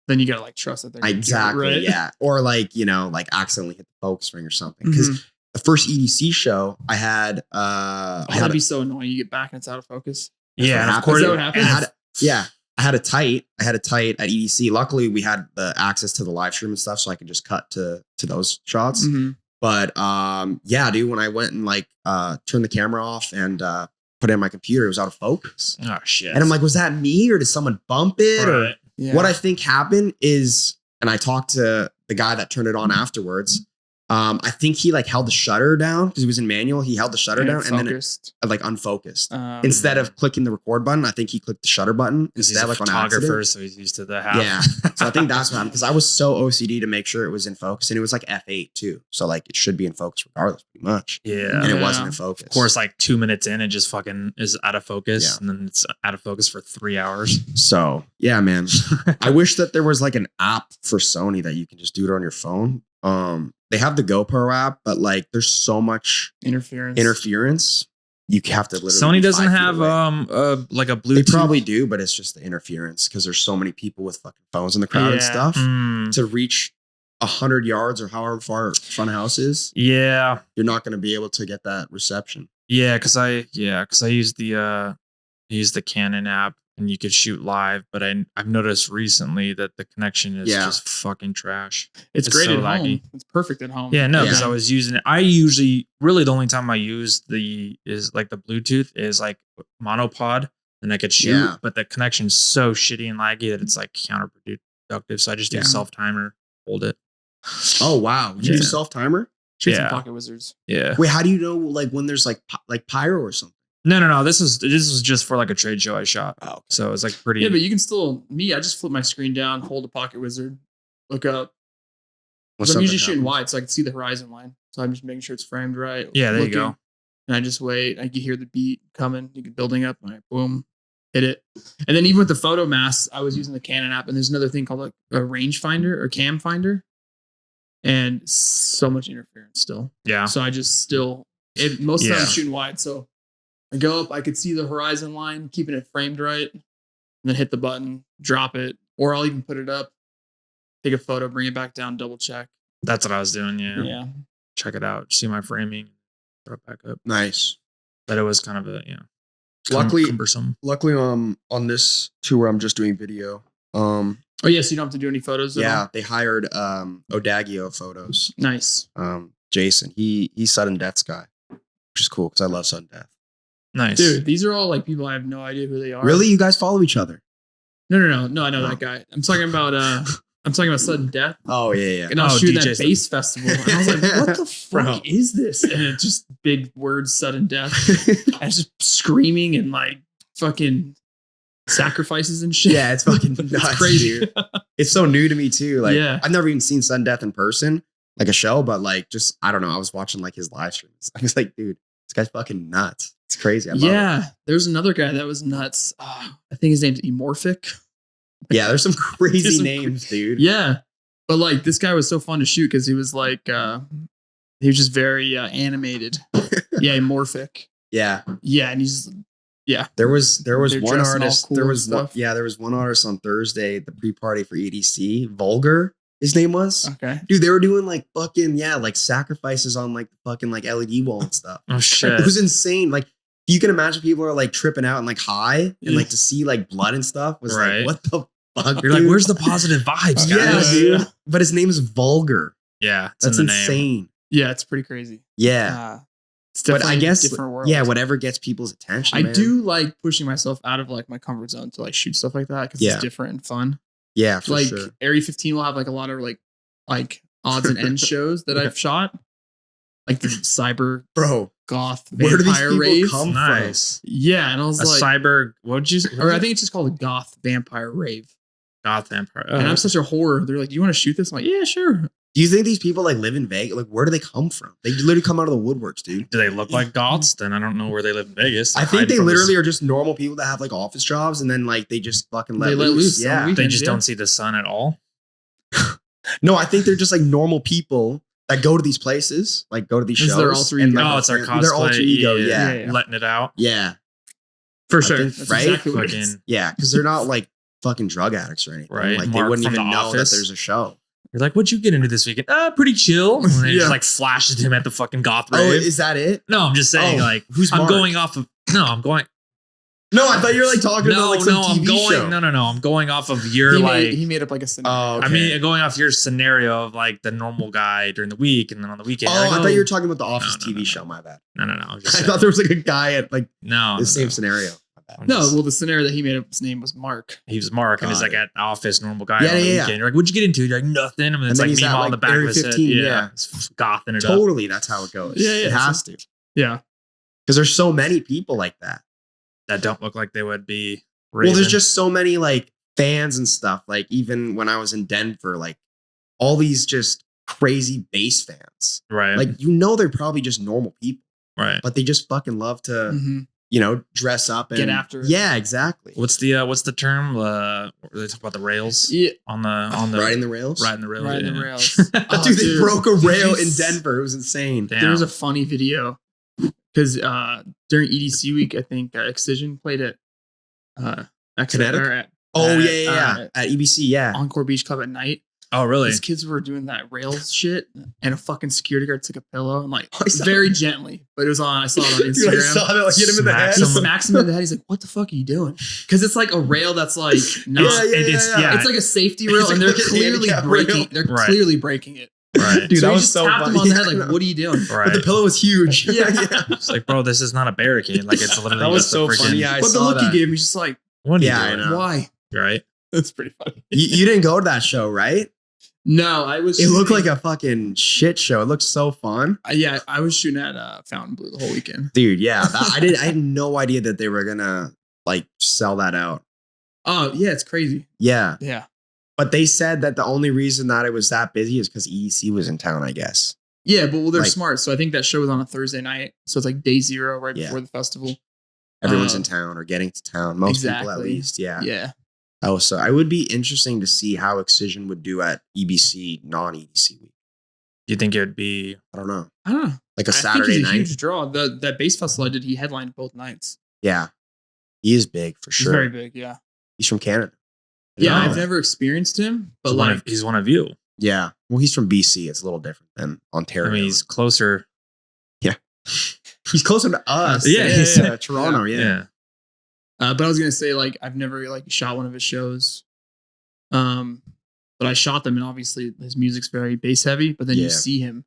Then you gotta like trust that they're gonna do it, exactly. right? Yeah. Or like, like accidentally hit the focus ring or something. Because Mhm. the first EDC show I had, Oh, I had that'd a- be so annoying. You get back and it's out of focus. Yeah, and of happens. course, Is that what happens? I had a tight at EDC. Luckily, we had the access to the live stream and stuff, so I could just cut to those shots. Mhm. But yeah, dude, when I went and like turned the camera off and put it in my computer, it was out of focus. oh shit. And I'm like, was that me or did someone bump it? Or Right. Yeah. what I think happened is, and I talked to the guy that turned it on afterwards. I think he like held the shutter down because he was in manual. He held the shutter down and then it like unfocused. Instead of clicking the record button, I think he clicked the shutter button instead. He's a like photographer, on so he's used to the half. Yeah, so I think that's what happened because I was so OCD to make sure it was in focus, and it was like f8 too, so like it should be in focus regardless, pretty much. Yeah, and it wasn't in focus. Of course, like 2 minutes in, it just fucking is out of focus, and then it's out of focus for 3 hours. So yeah, man, I wish that there was like an app for Sony that you can just do it on your phone. They have the GoPro app, but like there's so much interference. You have to literally. Sony doesn't have like a Bluetooth. They probably do, but it's just the interference because there's so many people with fucking phones in the crowd and stuff to reach 100 yards or however far front of house is. Yeah, you're not going to be able to get that reception. Yeah, because I used the Canon app and you could shoot live, but I've noticed recently that the connection is just fucking trash. It's great so at laggy. home. It's perfect at home. Yeah, no, because I was using it. I usually really the only time I use the Bluetooth is like monopod, and I could shoot, but the connection's so shitty and laggy that it's like counterproductive. So I just do self timer, hold it. Oh wow, you use a self timer? Shoot some Pocket Wizards. Yeah. Wait, how do you know like when there's like pyro or something? No. This was just for like a trade show I shot. Oh, okay. So it's like pretty. Yeah, but you can still. I just flip my screen down, hold a Pocket Wizard, look up. I'm usually shooting wide, so I can see the horizon line. So I'm just making sure it's framed right. Yeah, there you go. And I just wait. I can hear the beat coming. You get building up. And I boom, hit it. And then even with the photo mask, I was using the Canon app, and there's another thing called like a range finder or cam finder, and so much interference still. Yeah. So I just most of the time I'm shooting wide. So I go up, I could see the horizon line, keeping it framed right, and then hit the button, drop it, or I'll even put it up, take a photo, bring it back down, double check. That's what I was doing. Yeah. Check it out. See my framing. Throw it back up. Nice. But it was kind of a cumbersome. Luckily, on this tour, I'm just doing video. Oh yeah, so you don't have to do any photos. Yeah, they hired Odagio Photos. Nice. Jason, he's sudden death's guy, which is cool because I love sudden death. Nice, dude. These are all like people I have no idea who they are. Really, you guys follow each other? No. I know that guy. I'm talking about sudden death. Oh yeah. And I was shooting that bass festival. And I was like, what the fuck is this? And it's just big words, sudden death. I was just screaming and like fucking sacrifices and shit. Yeah, it's fucking nuts, it's crazy. Dude. It's so new to me too. Like I've never even seen sudden death in person, like a show, but like just I don't know. I was watching like his live streams. I was like, dude, this guy's fucking nuts. It's crazy. I love it. There's another guy that was nuts. I think his name's Emorphic. Yeah, there's some crazy names, dude. Yeah. But like this guy was so fun to shoot because he was like he was just very animated. Yeah, Emorphic. Yeah. Yeah, and he's There was one artist. Cool there was one artist on Thursday, the pre-party for EDC. Vulgar, his name was. Okay. Dude, they were doing like fucking like sacrifices on like the fucking like LED wall and stuff. Oh shit. It was insane. Like you can imagine people are like tripping out and like high and like to see like blood and stuff was like what the fuck? You're like, where's the positive vibes, guys? Yeah, dude. But his name is Vulgar. Yeah, that's insane. Yeah, it's pretty crazy. Yeah. But I guess different world. Yeah, whatever gets people's attention. I do like pushing myself out of like my comfort zone to like shoot stuff like that because it's different and fun. Yeah, for like sure. Area 15 will have like a lot of like odds and ends shows that I've shot, like the cyber goth vampire rave. Come nice. From? Yeah, and I was like cyber. What'd you? Or I think it's just called a goth vampire rave. Goth vampire. And I'm such a horror. They're like, "Do you want to shoot this?" I'm like, "Yeah, sure." Do you think these people like live in Vegas? Like, where do they come from? They literally come out of the woodworks, dude. Do they look like goths? Then I don't know where they live in Vegas. I think they literally are just normal people that have like office jobs, and then like they just fucking let loose. Yeah, they just don't see the sun at all. No, I think they're just like normal people that go to these places, like go to these shows. Their alter ego. And, like, it's our cosplay. Their alter ego, yeah. Letting it out. Yeah, for sure. Think, right? Exactly yeah, because they're not like fucking drug addicts or anything. Right? Like Mark they wouldn't even know office. that there's a show. You're like, what'd you get into this weekend? Pretty chill. And then it just like flashes him at the fucking goth rave. Oh, is that it? No, I'm just saying, like, who's I'm Mark? going off of. No, I'm going. No, I thought you were like talking about like some TV show. No. I'm going off of your he made up like a scenario. Oh, okay. I mean, going off your scenario of like the normal guy during the week and then on the weekend. Oh, like, I thought you were talking about the Office TV show. My bad. No. I thought there was like a guy at like the same scenario. bad. No, well, the scenario that he made up, his name was Mark. He was Mark, and he's like at office, normal guy. Yeah, on the yeah. weekend. You're like, what'd you get into? You're like, nothing. And it's then like he's at, meanwhile on the back Area of his 15, head. yeah. It's gothing it Totally, that's how it goes. Yeah, yeah, it has to. Yeah. Because there's so many people like that. that don't look like they would be. Well, there's just so many like fans and stuff. Like even when I was in Denver, like all these just crazy bass fans. right. Like they're probably just normal people, right. but they just fucking love to, dress up and Get after it. Yeah, exactly. What's the term? They talk about the rails on the Riding the rails. riding the rails. Riding yeah. the rails. Dude, they broke a rail in s- Denver. It was insane. Damn. There was a funny video because during EDC week, I think Excision played at Kinetic? or at Oh yeah. At EBC, yeah. Encore Beach Club at night. Oh, really? These kids were doing that rails shit, and a fucking security guard took a pillow and like I saw very gently, but it was on. I saw it on Instagram. Dude, I saw that. Like, hit him in the head. He smacks him in the head. He's like, "What the fuck are you doing?" Because it's like a rail that's like not. Yeah. It's like a safety rail, It's and like they're a clearly handicap breaking. rail. They're Right. clearly breaking it. Right. Dude, So that he was just so tapped him funny. on the head, like, "What are you doing?" Right. But the pillow was huge. Yeah. It's like, bro, this is not a barricade. Like, it's literally That was just a so freaking, funny. Yeah, I But the saw look that. he gave me, just like, What are you Yeah, I doing? know. why? Right. That's pretty funny. You didn't go to that show, right? No, I was. It looked shooting- like a fucking shit show. It looked so fun. Yeah, I was shooting at Fountain Blue the whole weekend. Dude, yeah. I had no idea that they were gonna like sell that out. Oh yeah, it's crazy. Yeah. Yeah, But they said that the only reason that it was that busy is because EDC was in town, I guess. yeah, but they're Like- smart. So I think that show was on a Thursday night, so it's like day 0 right Yeah. before the festival. Everyone's in town or getting to town. Most people at Exactly. least. Yeah. Yeah, Oh, so it would be interesting to see how Excision would do at EBC, non-EDC week. Do you think it would be? I don't know. I don't know. Like a I Saturday think he's a night. huge draw. That bass festival I did, he headlined both nights. Yeah. He is big for He's sure. very big. Yeah, He's from Canada. yeah. No. I've never experienced him, but He's like, he's one of you. Yeah. Well, he's from BC. It's a little different than Ontario. I mean, he's closer. He's closer to us. Yeah, he's yeah. Toronto. Yeah. but I was gonna say like I've never like shot one of his shows, but I shot them, and obviously his music's very bass heavy. But then Yeah. you see him,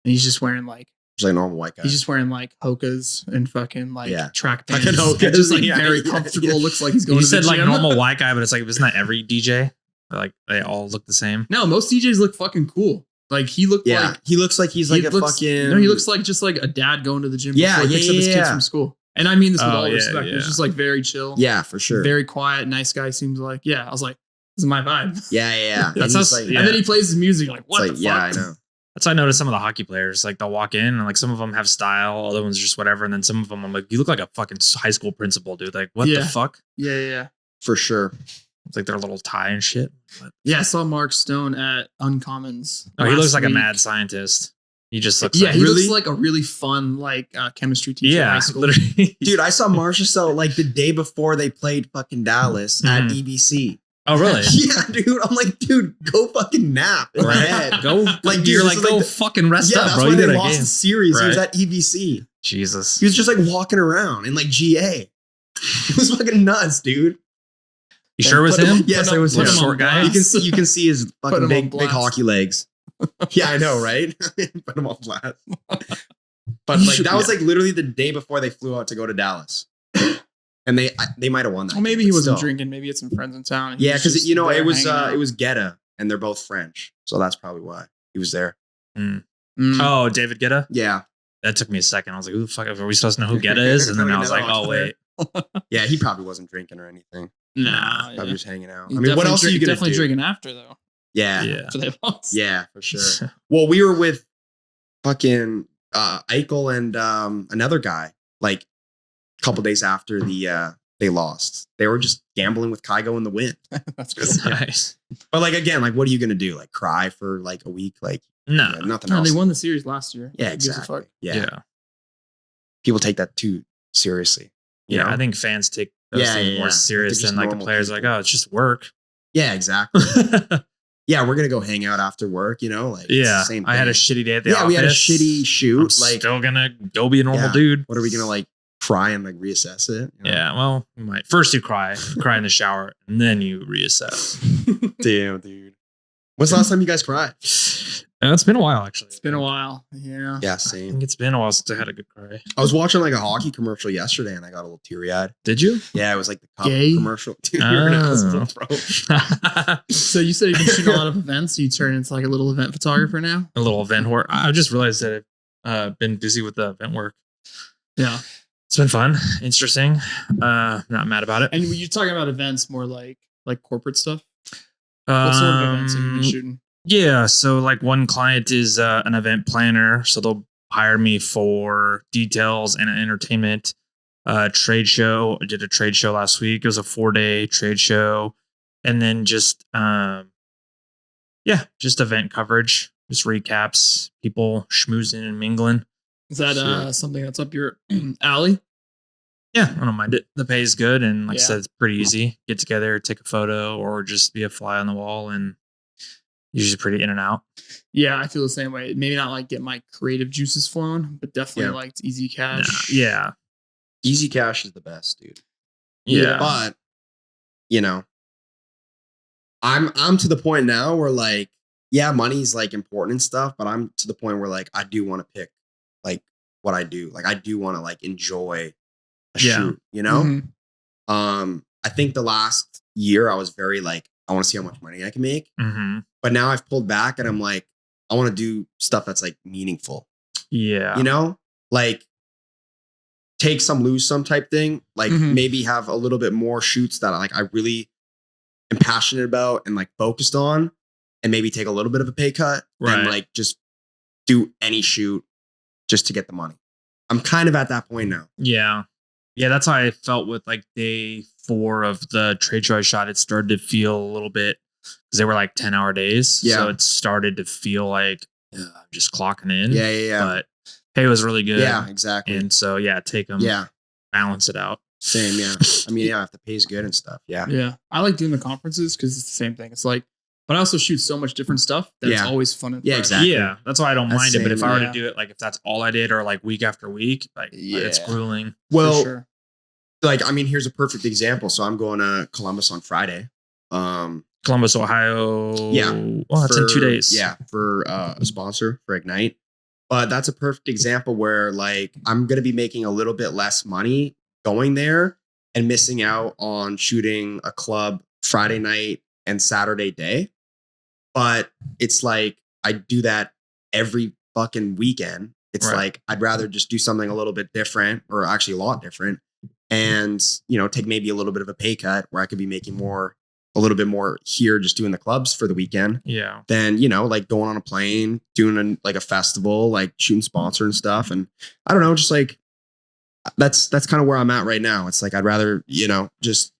and he's just wearing like He's like a normal white guy. he's just wearing like hokas and fucking like Yeah. track Fucking pants. Hokas, Just like yeah, very yeah, comfortable. yeah. Looks like he's going. You to the said like gym. normal white guy, but it's like, isn't that every DJ? Like they all look the same. No, most DJs look fucking cool. Like he looked Yeah. like He looks like he's like he a looks- fucking. No, he looks like just like a dad going to the gym. Yeah, before he picks yeah, up his yeah, kids yeah. from school. And I mean this with Oh, all yeah, respect. yeah. It's just like very chill. Yeah, for sure. Very quiet, nice guy. Seems like I was like, this is my vibe. yeah. That's And us- he's like, yeah. And then he plays his music. Like what it's like, the yeah, fuck? I know. That's how I noticed some of the hockey players. Like they'll walk in and like some of them have style, other ones just whatever. And then some of them, I'm like, you look like a fucking high school principal, dude. Like what Yeah. the fuck? Yeah. For sure. It's like their little tie and shit. What? Yeah, I saw Mark Stone at Uncommons. Oh, he last looks like a week. mad scientist. He just looks Yeah, like he Really? looks like a really fun like chemistry teacher in high yeah, school. literally. Dude, I saw Marshall like the day before they played fucking Dallas at Mhm. EBC. Oh really? Yeah, dude. I'm like, dude, go fucking nap in my Right. head. Go Like, dude, you're this like is go like the- fucking rest Yeah, up, that's bro. why You they did a lost game. the series. He was Right. at EBC. Jesus. He was just like walking around in like GA. It was fucking nuts, dude. You sure it was Put him? Yes, it was Put him. him on Short guy. blast. You can see his Put fucking him on big blast. hockey legs. Yeah, I know, right? Put him on blast. But He like should- that was yeah. like literally the day before they flew out to go to Dallas, and they might have won that. Well, maybe game, he but wasn't still. drinking. Maybe it's some friends in town. and he Yeah, was because just you know there it was hanging out. Guetta, and they're both French, so that's probably why he was there. Mm. Oh, David Guetta? Yeah, That took me a second. I was like, who the fuck are we supposed to know who Guetta is? And then No, I was we like, know. oh wait. yeah, he probably wasn't drinking or anything. Nah, Probably just hanging out. He I mean, what definitely else are you gonna definitely do? drinking after though. Yeah, Yeah. After they lost. yeah, for sure. Well, we were with fucking Eichel and another guy like a couple days after they lost. They were just gambling with Kygo in the wind. That's good. Nice. But like again, like what are you gonna do? Like cry for like a week? Like No. yeah, nothing No, else. they won the series last year. Yeah, Who gives a exactly. fuck? Yeah. Yeah. People take that too seriously. you Yeah. know? I think fans take those Yeah, things yeah, more yeah. serious They're just than like the normal players people. like, oh, it's just work. Yeah, exactly. Yeah, we're gonna go hang out after work. You know, like it's Yeah. the same I had a thing. shitty day at the yeah. office. We had a shitty I'm shoot. Like, still gonna go be a normal Yeah. dude. what are we gonna like cry and like reassess it? You know? Yeah, well, you might. First you cry in the shower, and then you reassess. Damn, dude. When's the last time you guys cried? It's been a while, actually. It's been a while. Yeah. Yeah, I same. think it's been a while since I had a good cry. I was watching like a hockey commercial yesterday and I got a little teary-eyed. Did you? Yeah, it was like the cup Gay? commercial. Dude, you're an asshole, bro. So you said you've been shooting a lot of events. You turn into like a little event photographer now. A little event work. I just realized that I've been busy with the event work. Yeah. It's been fun, interesting. Not mad about it. And you're talking about events more like corporate stuff. What sort of events have you been shooting? Yeah, so like one client is an event planner, so they'll hire me for details and entertainment. Trade show. I did a trade show last week. It was a 4-day trade show, and then just just event coverage, just recaps, people schmoozing and mingling. Is that something that's up your alley? Yeah, I don't mind it. The pay is good, and like I Yeah. said, it's pretty easy. Get together, take a photo, or just be a fly on the wall, and usually pretty in and out. Yeah, I feel the same way. Maybe not like get my creative juices flowing, but definitely like it's easy cash. Yeah. Easy cash is the best, dude. Yeah. But you know, I'm to the point now where like, yeah, money's like important and stuff, but I'm to the point where like I do want to pick like what I do. Like I do want to like enjoy a shoot, you know? Mhm. I think the last year I was very like, I want to see how much money I can make. Mm-hmm. But now I've pulled back and I'm like, I want to do stuff that's like meaningful. Yeah. You know? Like take some, lose some type thing. Like Mhm. maybe have a little bit more shoots that I really am passionate about and like focused on, and maybe take a little bit of a pay cut and Right. like just do any shoot just to get the money. I'm kind of at that point now. Yeah. Yeah, that's how I felt with like day 4 of the trade show I shot. It started to feel a little bit because they were like 10-hour days. Yeah. So it started to feel like I'm just clocking in. Yeah. But pay was really good. Yeah, exactly. And so, take them, balance it out. Same, yeah. I mean, yeah, if the pay's good and stuff. Yeah. Yeah. I like doing the conferences because it's the same thing. It's like, but I also shoot so much different stuff that it's Yeah. always fun and Yeah, fresh. exactly. Yeah, that's why I don't That's mind it. But if I were same, to do it, like if that's all I did or like week after week, like it's Yeah. grueling. Well, For sure. like, I mean, here's a perfect example. So I'm going to Columbus on Friday. Columbus, Ohio. Yeah. Well, that's in 2 days. Yeah, for a sponsor for Ignite. But that's a perfect example where like I'm gonna be making a little bit less money going there and missing out on shooting a club Friday night and Saturday day. But it's like I do that every fucking weekend. It's Right. like I'd rather just do something a little bit different, or actually a lot different, and take maybe a little bit of a pay cut where I could be making a little bit more here just doing the clubs for the weekend Yeah. than like going on a plane, doing like a festival, like shooting sponsor and stuff. And I don't know, just like that's kind of where I'm at right now. It's like I'd rather just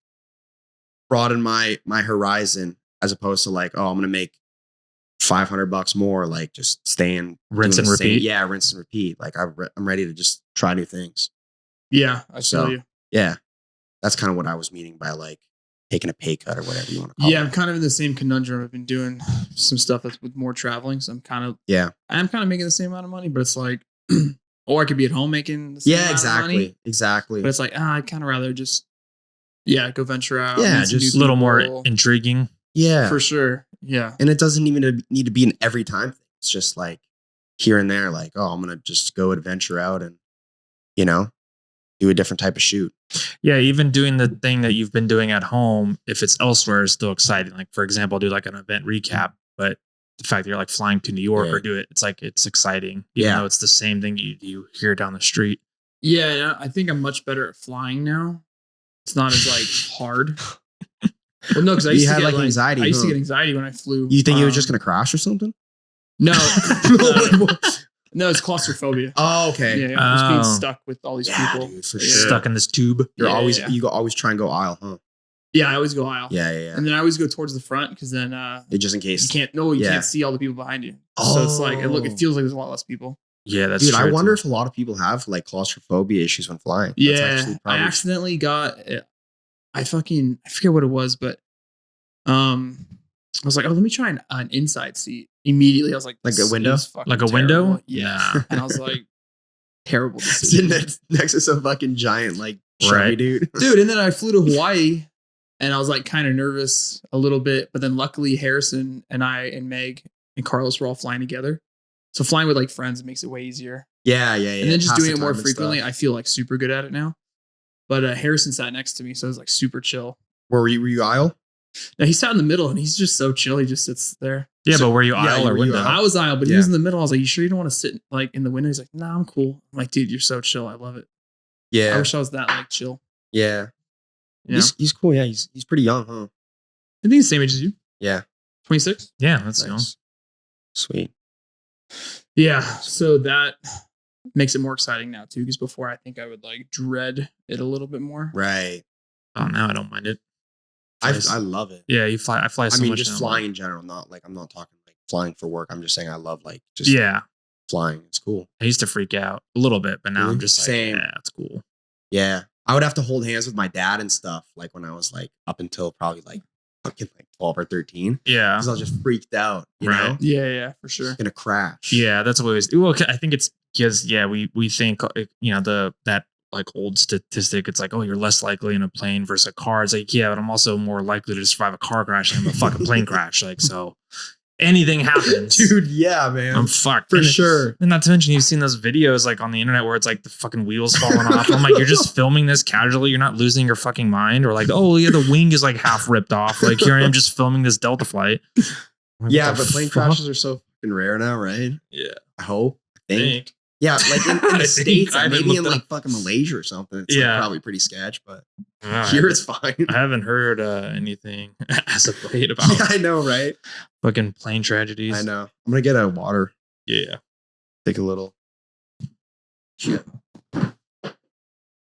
broaden my horizon as opposed to like, oh, I'm gonna make $500 more, like just staying Rinse doing and the same- repeat. Yeah, rinse and repeat. Like I'm ready to just try new things. Yeah. I So, feel you. Yeah, that's kind of what I was meaning by like taking a pay cut or whatever you want to call Yeah, it. I'm kind of in the same conundrum. I've been doing some stuff that's with more traveling, so I'm kind of making the same amount of money, but it's like, or I could be at home making the same Yeah, amount exactly. of money, Exactly. but it's like I'd kind of rather just go venture out. Yeah, meet some just a new little more people. intriguing. Yeah. For sure. Yeah, And it doesn't even need to be an every time thing. It's just like here and there, like, oh, I'm going to just go adventure out and, do a different type of shoot. Yeah, even doing the thing that you've been doing at home, if it's elsewhere, is still exciting. Like, for example, do like an event recap, but the fact that you're like flying to New York or do it, it's like, it's exciting, even though it's the same thing you do here down the street. Yeah, I think I'm much better at flying now. It's not as like hard. Well, no, because I You used to had, get like, anxiety, I used to huh? get anxiety when I flew. You think it was just going to crash or something? No, no, it's claustrophobia. Oh, okay. Yeah, just being Oh. stuck with all these people. Dude, for Yeah. sure. Stuck in this tube. You're Yeah, always, yeah. you always try and go aisle, huh? Yeah, I always go aisle. Yeah. And then I always go towards the front because then Just in case. you Yeah. can't see all the people behind you. So it's like it feels like there's a lot less people. Yeah, that's Dude, I true, wonder too. if a lot of people have like claustrophobia issues when flying. That's Yeah, actually I probably- accidentally got. I forget what it was, but I was like, oh, let me try an inside seat. Immediately, I was like, Like a this window? is fucking Like a terrible. window? Yeah, and I was like, terrible Sitting decision. next to some fucking giant like Chevy Right. dude. Dude. And then I flew to Hawaii, and I was like kind of nervous a little bit, but then luckily Harrison and Meg and Carlos were all flying together. So flying with like friends makes it way easier. Yeah. And then just doing it more frequently, I feel like super good at it now. But Harrison sat next to me, so it was like super chill. Were you aisle? Now he sat in the middle, and he's just so chill. He just sits there. Yeah, but were you aisle or window? I was aisle, but he was in the middle. I was like, "You sure you don't want to sit like in the window?" He's like, "Nah, I'm cool." I'm like, "Dude, you're so chill. I love it." Yeah. I wish I was that like chill. Yeah. Yeah. He's cool. Yeah, he's pretty young, huh? I think he's the same age as you. Yeah. 26. Yeah, that's Nice. young. Sweet. Yeah, so that makes it more exciting now too. Because before, I think I would like dread it a little bit more. Right. Oh, now I don't mind it. I love it. Yeah, you fly. I fly so much. Just now. flying in general. Not like I'm not talking like flying for work. I'm just saying I love like just flying. It's cool. I used to freak out a little bit, but now I'm just like, Same. yeah, it's cool. Yeah. I would have to hold hands with my dad and stuff like when I was like up until probably like fucking like 12 or 13. Yeah. Because I was just freaked out, you Right. know? Yeah, for sure. Gonna crash. Yeah, that's what it was. Well, I think it's because we think that like old statistic. It's like, oh, you're less likely in a plane versus a car. It's like, yeah, but I'm also more likely to survive a car crash than a fucking plane crash. Like, so anything happens, Dude, yeah, man. I'm fucked For sure. And not to mention, you've seen those videos like on the internet where it's like the fucking wheels falling off. I'm like, you're just filming this casually. You're not losing your fucking mind. Or like, oh yeah, the wing is like half ripped off. Like here I am just filming this Delta flight. Like, Yeah, but plane crashes are so fucking rare now, right? Yeah. I hope. I think. Think. Yeah, like in I the think States, I haven't maybe in looked like fucking Malaysia or something. It's Yeah. like probably pretty sketch, but I here it's fine. haven't heard anything as of late about Yeah, I know, right? fucking plane tragedies. I know. I'm gonna get a water. Yeah. Take a little. Shit.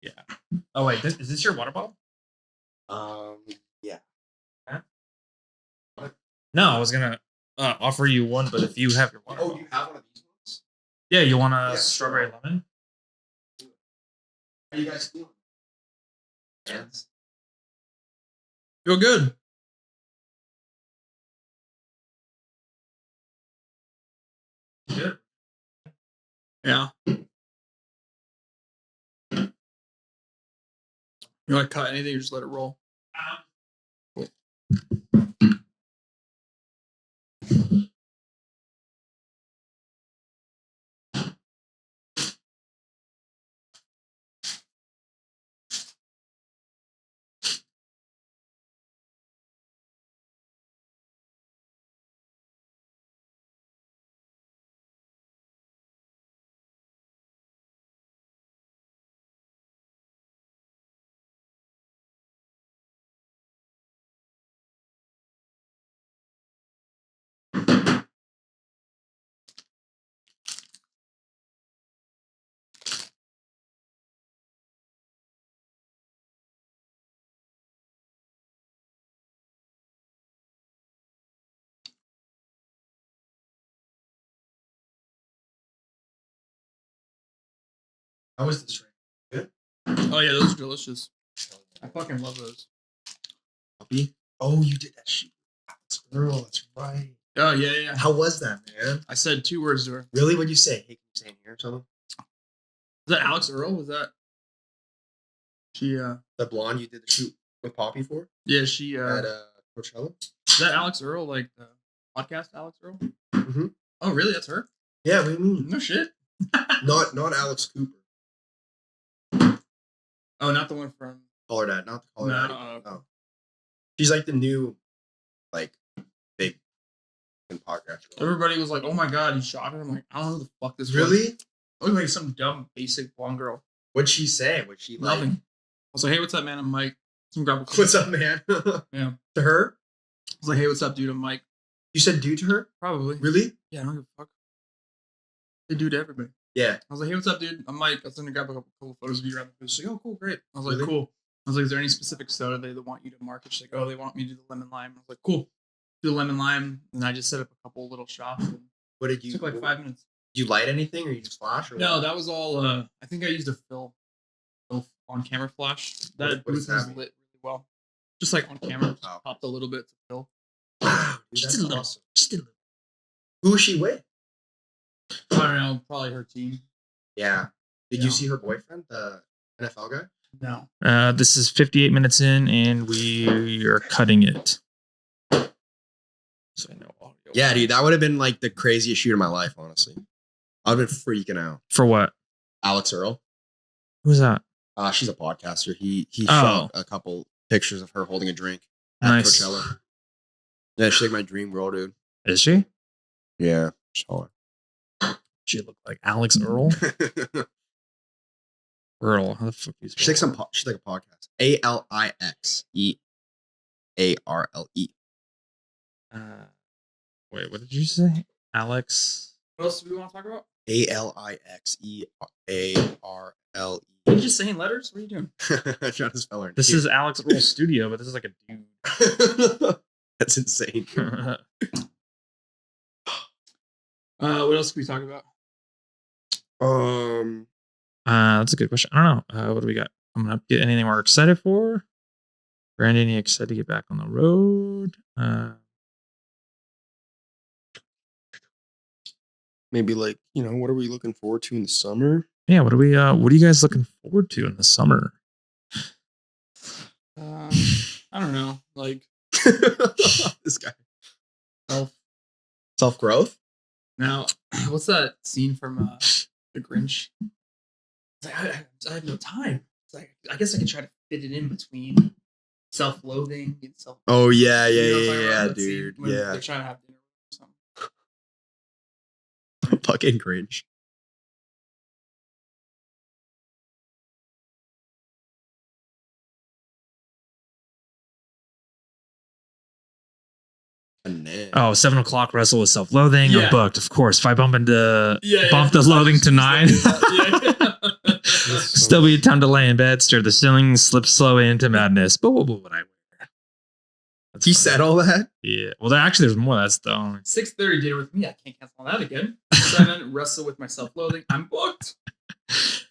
Yeah. Oh wait, is this your water bottle? Yeah. No, I was gonna offer you one, but if you have your water bottle. you have one of these ones? Yeah, you want a Yeah, strawberry sure. lemon? How you guys feeling? Hands. Feel good. Good. Yeah. You want to cut anything or just let it roll? How was this drink? Good. Oh yeah, those are delicious. I fucking love those. Puppy? Oh, you did that shit. Girl, that's right. Oh yeah. How was that, man? I said 2 words to her. Really? What'd you say? Hey, can you stand here or something? Was that Alex Earl? Was that she? The blonde you did the shoot with Poppy for Yeah, she. at Coachella? Is that Alex Earl? Like the podcast Alex Earl? Mm-hmm. Oh really? That's her? Yeah, what do you mean? No shit. Not Alex Cooper. Oh, not the one from. Call her dad, not the call her No, dad. No. She's like the new, like, big podcast. Everybody was like, "Oh my god, he shot her." I'm like, I don't know who the fuck this was. Really? It looked like some dumb basic blonde girl. What'd she say? What'd she like? Nothing. I was like, "Hey, what's up, man? I'm Mike." Some grab. What's up, man? Yeah. To her? I was like, "Hey, what's up, dude? I'm Mike." You said dude to her? Probably. Really? Yeah, I don't give a fuck. They do to everybody. Yeah. I was like, "Hey, what's up, dude? I'm Mike." I was gonna grab a couple photos of you around the food. She's like, "Oh, cool, great." I was like, Really? "Cool." I was like, "Is there any specific soda they want you to market?" She's like, "Oh, they want me to do the lemon lime." I was like, "Cool." Do the lemon lime, and I just set up a couple little shots. And What did it you took like 5 minutes. Did you light anything or you just flash? Or No, what? that was all. I think I used a Phil on camera flash. That What does booth that was mean? lit really well. Just like on camera, just Oh. popped a little bit to Phil. Wow, dude, Just that's a little. awesome. Just a little. Who is she with? I don't know. Probably her team. Yeah. Did you Yeah. see her boyfriend, the NFL guy? No. This is 58 minutes in, and we are cutting it. So I know audio Yeah, dude, that would have been like the craziest shoot of my life, honestly. I've been freaking out. For what? Alex Earl. Who's that? She's a podcaster. He shot a couple pictures of her holding a drink at Coachella. Yeah, she's like my dream girl, dude. Is she? Yeah. Sure. She look like Alex Earl. Earl, how the fuck is she's like she's like a podcast. ALIXEARLE. Wait, what did you say? Alex. What else do we want to talk about? ALIXEARLE. Are you just saying letters? What are you doing? Trying to spell her. This is Alex Earl's studio, but this is like a dude. That's insane. What else can we talk about? That's a good question. I don't know. What do we got coming up? Get anything we're excited for? Brandon, you excited to get back on the road? Maybe like, what are we looking forward to in the summer? Yeah, what are you guys looking forward to in the summer? I don't know. Like this guy. Self-growth? Now, what's that scene from The Grinch? It's like, I have no time. It's like, I guess I can try to fit it in between self-loathing and self. Oh yeah, dude. Yeah. They're trying to have dinner or something. Fucking Grinch. Oh, 7 o'clock wrestle with self-loathing. Yeah. I'm booked, of course. If I bump bump the loathing to 9, still be time to lay in bed, stare at the ceiling, slip slow into madness. But what would I wear? He said all that? Yeah. Well, there's more. That's the only 6:30 dinner with me. I can't cancel that again. 7 wrestle with my self-loathing. I'm booked.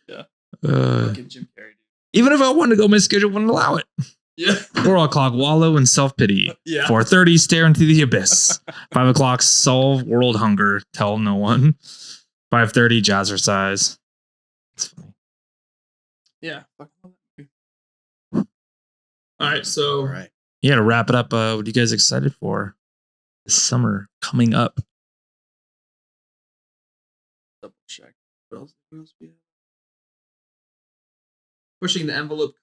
Yeah. Fucking Jim Carrey, dude. Even if I wanted to go, my schedule wouldn't allow it. Yeah. 4 o'clock, wallow in self-pity. Yeah. 4:30, stare into the abyss. 5 o'clock, solve world hunger. Tell no one. 5:30, jazzercise. It's funny. Yeah. All right. So. All right. Yeah, to wrap it up, what are you guys excited for this summer coming up? Double check. What else we have? Pushing the envelope.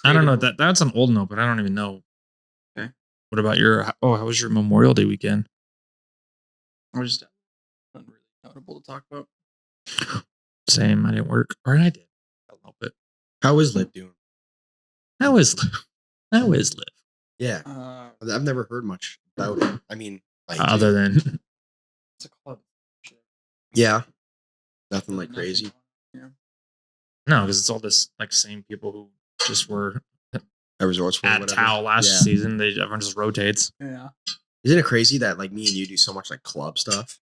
I don't know. That's an old note, but I don't even know. Okay. What about how was your Memorial Day weekend? I was just not really notable to talk about. Same. I didn't work. Or I did. I'll help it. How is Liv doing? How is Liv? Yeah. I've never heard much about it. I mean, like, other than it's a club. Yeah. Nothing like crazy. Yeah. No, because it's all this like same people who just were at Resorts at Tao last season. Everyone just rotates. Yeah. Isn't it crazy that like me and you do so much like club stuff?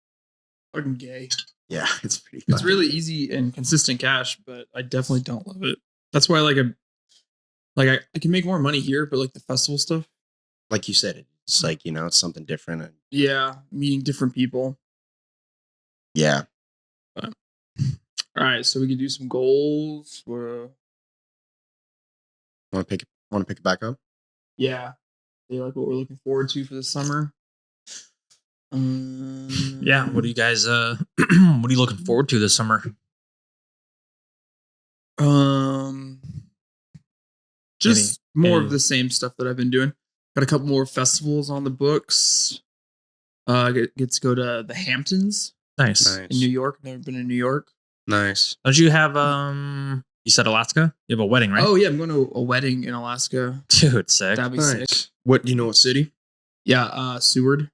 Fucking gay. Yeah, it's pretty. It's really easy and consistent cash, but I definitely don't love it. That's why I can make more money here, but like the festival stuff. Like you said, it's like, it's something different. And yeah, meeting different people. Yeah. But, all right, so we can do some goals. Want to pick it back up? Yeah. They like what we're looking forward to for the summer. Yeah, what are you guys what are you looking forward to this summer? Just more of the same stuff that I've been doing. Got a couple more festivals on the books. Get to go to the Hamptons. Nice. In New York. Never been in New York. Nice. Don't you have you said Alaska? You have a wedding, right? Oh yeah, I'm going to a wedding in Alaska. Dude, sick. That'd be sick. What do you know? What city? Yeah, Seward.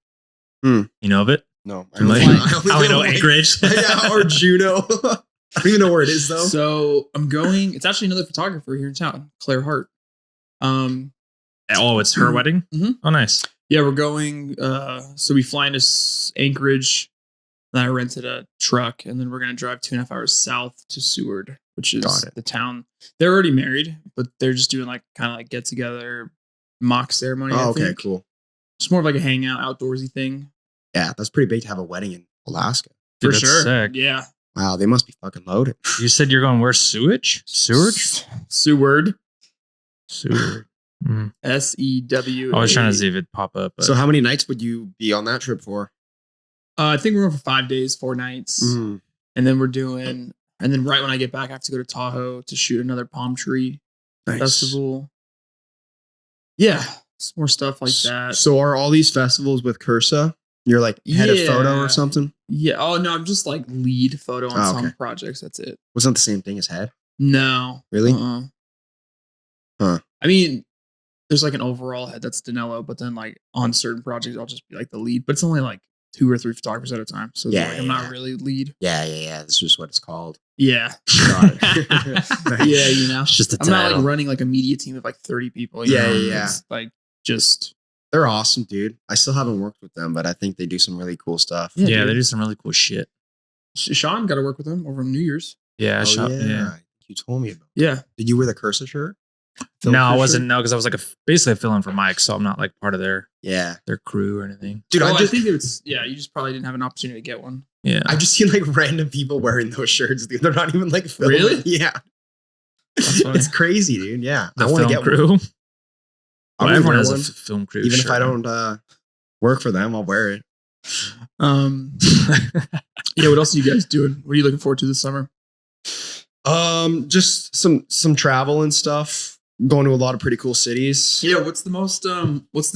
You know of it? No. I only know Anchorage. Yeah, or Juneau. I don't even know where it is though. So I'm going. It's actually another photographer here in town, Claire Hart. Oh, it's her wedding? Mm-hmm. Oh, nice. Yeah, we're going. So we fly into Anchorage. Then I rented a truck, and then we're gonna drive 2.5 hours south to Seward, which is the town. They're already married, but they're just doing like kind of like get together, mock ceremony. Oh, okay, cool. It's more of like a hangout, outdoorsy thing. Yeah, that's pretty big to have a wedding in Alaska. For Dude, sure. Sick. Yeah. Wow, they must be fucking loaded. You said you're going where? Seward. Seward. Seward. SEW. I was trying to see if it pop up. So how many nights would you be on that trip for? I think we're going for 5 days, 4 nights. Mm. And then right when I get back, I have to go to Tahoe to shoot another palm tree festival. Yeah. Some more stuff like that. So are all these festivals with Cursa? You're like head of photo or something? Yeah. Oh, no, I'm just like lead photo on some projects. That's it. Wasn't the same thing as head? No. Really? Huh. I mean, there's like an overall head that's Danilo, but then like on certain projects, I'll just be like the lead. But it's only like 2 or 3 photographers at a time. So I'm not really lead. Yeah. This is what it's called. Yeah. Yeah, you know. It's just a I'm not like running like a media team of like 30 people. Yeah. It's like just... They're awesome, dude. I still haven't worked with them, but I think they do some really cool stuff. Yeah, they do some really cool shit. Sean got to work with them over New Year's. Yeah, Sean. Yeah. You told me about. Yeah. Did you wear the Cursa shirt? No, I wasn't. No, because I was like basically a fill-in for Mike, so I'm not like part of their crew or anything. Dude, I think it's you just probably didn't have an opportunity to get one. Yeah, I've just seen like random people wearing those shirts, dude. They're not even like filming. Really? Yeah, it's crazy, dude. Yeah, I want to get crew. One. Well, everyone has a film crew. Even if I don't work for them, I'll wear it. Yeah. What else are you guys doing? What are you looking forward to this summer? Just some travel and stuff. Going to a lot of pretty cool cities. Yeah. What's the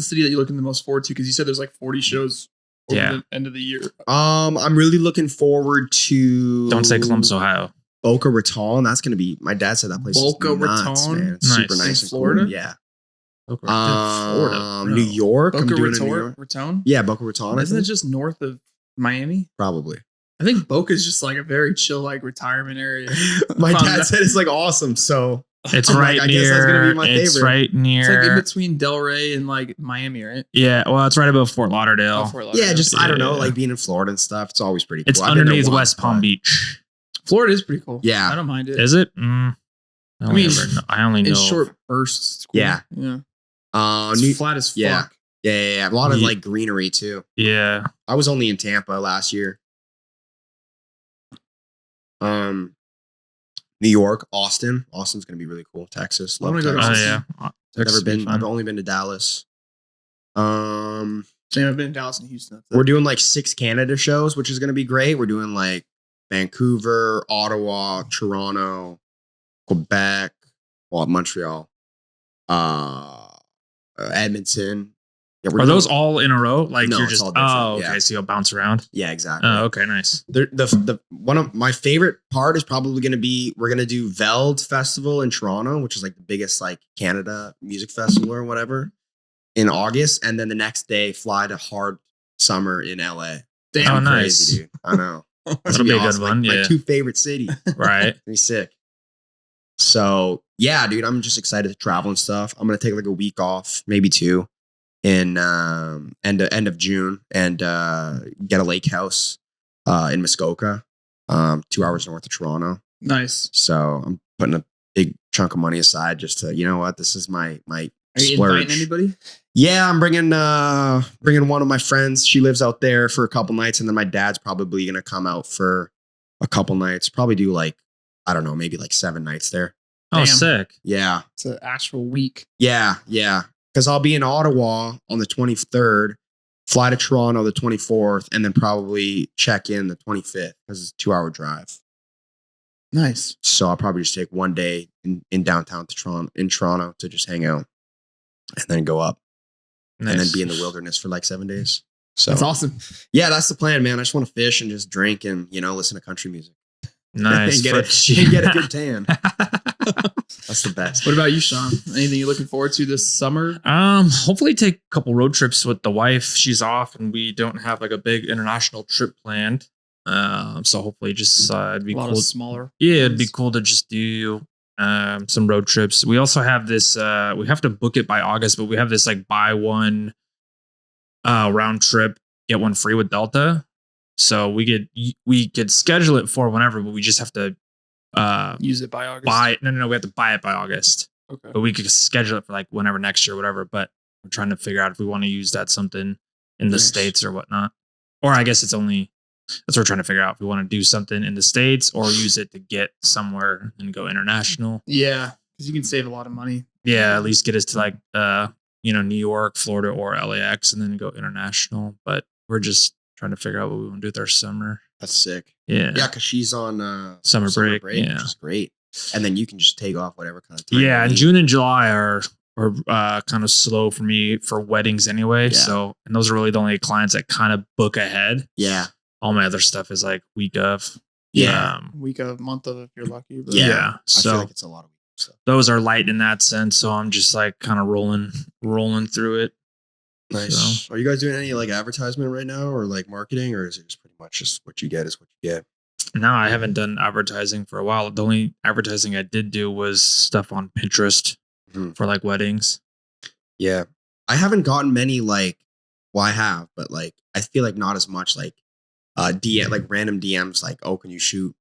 city that you're looking the most forward to? Because you said there's like 40 shows over the end of the year. I'm really looking forward to. Don't say Columbus, Ohio. Boca Raton. That's gonna be. My dad said that place. Boca Raton, man. It's super nice. In Florida. Cool. Yeah. Florida. New York. Boca Raton. Raton. Yeah, Boca Raton. Isn't it just north of Miami? Probably. I think Boca is just like a very chill, like retirement area. My dad said it's like awesome. So it's right near. I guess that's gonna be my favorite. It's right near. It's like in between Delray and like Miami, right? Yeah. Well, it's right above Fort Lauderdale. Yeah, just I don't know, like being in Florida and stuff. It's always pretty cool. It's underneath West Palm Beach. Florida is pretty cool. Yeah, I don't mind it. Is it? I mean, I only know in short bursts. Cool. Yeah. It's flat as fuck. Yeah. A lot of like greenery too. Yeah. I was only in Tampa last year. New York, Austin. Austin's gonna be really cool. Texas. Love Texas. Yeah. Never been. I've only been to Dallas. Same. I've been in Dallas and Houston. We're doing like 6 Canada shows, which is gonna be great. We're doing like Vancouver, Ottawa, Toronto, Quebec, Montreal, Edmonton. Yeah, are those all in a row? Like no, you're just okay. So you'll bounce around. Yeah, exactly. Oh, okay, nice. The one of my favorite part is probably going to be we're going to do Veld Festival in Toronto, which is like the biggest like Canada music festival or whatever, in August, and then the next day fly to Hard Summer in LA. Damn, nice, crazy, dude. I know. That'll be a good one. Like, yeah, my 2 favorite cities. Right. Be sick. So yeah, dude, I'm just excited to travel and stuff. I'm gonna take like a week off, maybe 2. In end of June and get a lake house in Muskoka, 2 hours north of Toronto. Nice. So I'm putting a big chunk of money aside just to, you know what, this is my Are you inviting anybody? Yeah, I'm bringing one of my friends. She lives out there for a couple nights, and then my dad's probably gonna come out for a couple nights. Probably do like, I don't know, maybe like 7 nights there. Oh, damn. Sick. Yeah, it's an actual week. Yeah. Because I'll be in Ottawa on the 23rd, fly to Toronto the 24th, and then probably check in the 25th because it's a 2-hour drive. Nice. So I'll probably just take 1 day in downtown Toronto to just hang out, and then go up, and then be in the wilderness for like 7 days. So that's awesome. Yeah, that's the plan, man. I just want to fish and just drink and listen to country music. Nice. and get a good tan. That's the best. What about you, Sean? Anything you're looking forward to this summer? Hopefully take a couple road trips with the wife. She's off and we don't have like a big international trip planned. So hopefully just it'd be a lot cool. Of smaller. Yeah, it'd be cool to just do some road trips. We also have this we have to book it by August, but we have this like buy one round trip, get one free with Delta. So we could schedule it for whenever, but we just have to use it by August. No, we have to buy it by August. Okay. But we could schedule it for like whenever next year, whatever. But we're trying to figure out if we want to use that something in the States or whatnot. Or I guess that's what we're trying to figure out. If we want to do something in the States or use it to get somewhere and go international. Yeah. Because you can save a lot of money. Yeah, at least get us to like New York, Florida, or LAX and then go international. But we're just trying to figure out what we want to do with our summer. That's sick. Yeah. Yeah, because she's on Summer break, which yeah. is great. And then you can just take off whatever kind of time. Yeah, you and need. June and July are kind of slow for me for weddings anyway. Yeah. So, and those are really the only clients that kind of book ahead. Yeah. All my other stuff is like week of. Yeah. Week of, month of, if you're lucky. But Yeah. I So feel like it's a lot of stuff. those are light in that sense. So I'm just like kind of rolling through it. Nice. So. Are you guys doing any like advertisement right now or like marketing, or is it just pretty much just what you get is what you get? No, I haven't done advertising for a while. The only advertising I did do was stuff on Pinterest for like weddings. Yeah. I haven't gotten many like, well, I have, but like, I feel like not as much like DM, like random DMs like, oh, can you shoot?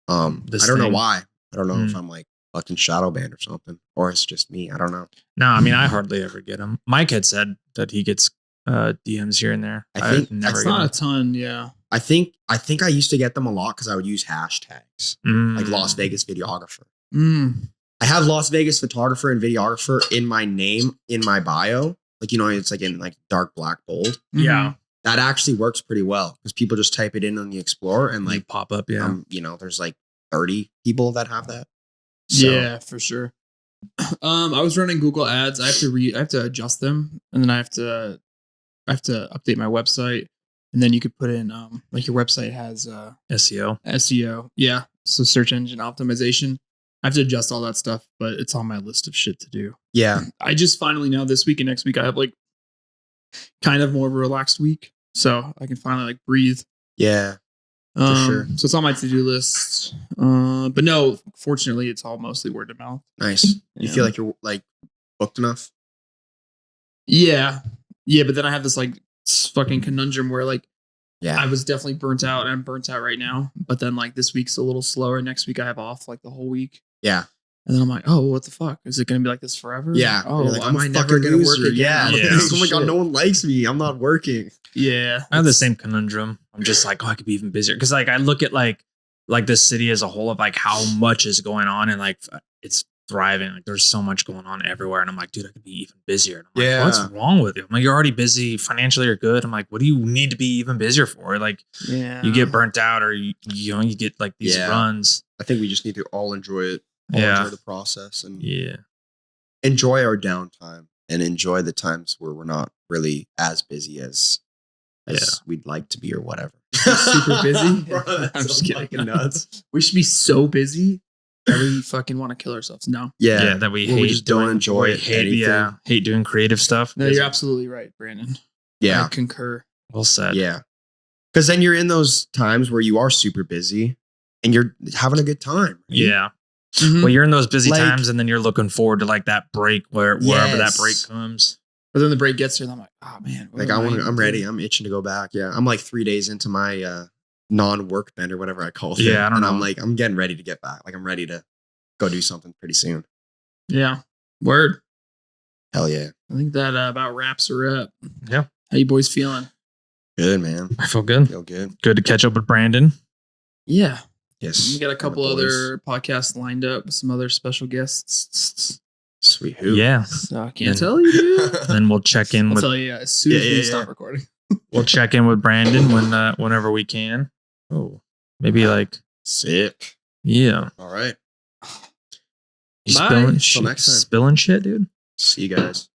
I don't know why. I don't know if I'm like fucking shadow banned or something, or it's just me. I don't know. No, I mean, I hardly ever get them. Mike had said that he gets DMs here and there. I think It's not a ton. Yeah. I think I used to get them a lot because I would use hashtags like Las Vegas videographer. I have Las Vegas photographer and videographer in my name, in my bio. Like, you know, it's like in like dark black bold. Yeah. That actually works pretty well because people just type it in on the Explorer and like pop up. Yeah. you know, there's like 30 people that have that. So, yeah, for sure. I was running Google ads. I have to adjust them, and then I have to update my website. And then you could put in like your website has SEO. Yeah. So search engine optimization. I have to adjust all that stuff, but it's on my list of shit to do. Yeah. I just finally know this week and next week I have like kind of more of a relaxed week. So I can finally like breathe. Yeah. For sure. So it's on my to-do list. But no, fortunately it's all mostly word of mouth. Nice. You feel like you're like booked enough? Yeah. Yeah. But then I have this like fucking conundrum where like, yeah, I was definitely burnt out and I'm burnt out right now. But then like this week's a little slower. Next week I have off like the whole week. Yeah. And then I'm like, oh, what the fuck? Is it going to be like this forever? Yeah. Oh, like, am I never going to work again? Yeah. Yeah. Oh my God, no one likes me. I'm not working. Yeah. I have the same conundrum. I'm just like, oh, I could be even busier. Cause like I look at like the city as a whole of like how much is going on and like it's thriving. Like there's so much going on everywhere. And I'm like, dude, I could be even busier. And I'm like, what's wrong with you? I'm like, you're already busy financially or good. I'm like, what do you need to be even busier for? Like, you get burnt out or you get like these runs. I think we just need to all enjoy it. Enjoy the process and enjoy our downtime and enjoy the times where we're not really as busy as we'd like to be or whatever. Super busy. Bro, I'm just kidding. Nuts. We should be so busy that we fucking want to kill ourselves. No. Yeah, that we hate. We just don't enjoy it. Hate doing creative stuff. No, you're absolutely right, Brandon. Yeah. I concur. Well said. Yeah. Because then you're in those times where you are super busy and you're having a good time. Right? Yeah. Mm-hmm. Well, you're in those busy times and then you're looking forward to like that break wherever that break comes. But then the break gets here and I'm like, oh man. Like I'm ready. I'm itching to go back. Yeah. I'm like 3 days into my non-work bend or whatever I call it. Yeah. I don't know. I'm like, I'm getting ready to get back. Like I'm ready to go do something pretty soon. Yeah. Word. Hell yeah. I think that about wraps her up. Yeah. How you boys feeling? Good, man. I feel good. Feel good. Good to catch up with Brandon. Yeah. Yes. We got a couple other podcasts lined up with some other special guests. Sweet who? Yeah. So I can't tell you, dude. Then we'll check in I'll with tell you as soon as we stop recording. We'll check in with Brandon whenever we can. Oh, maybe like sick. Yeah. All right. You Bye. spilling next time. Spilling shit, dude. See you guys.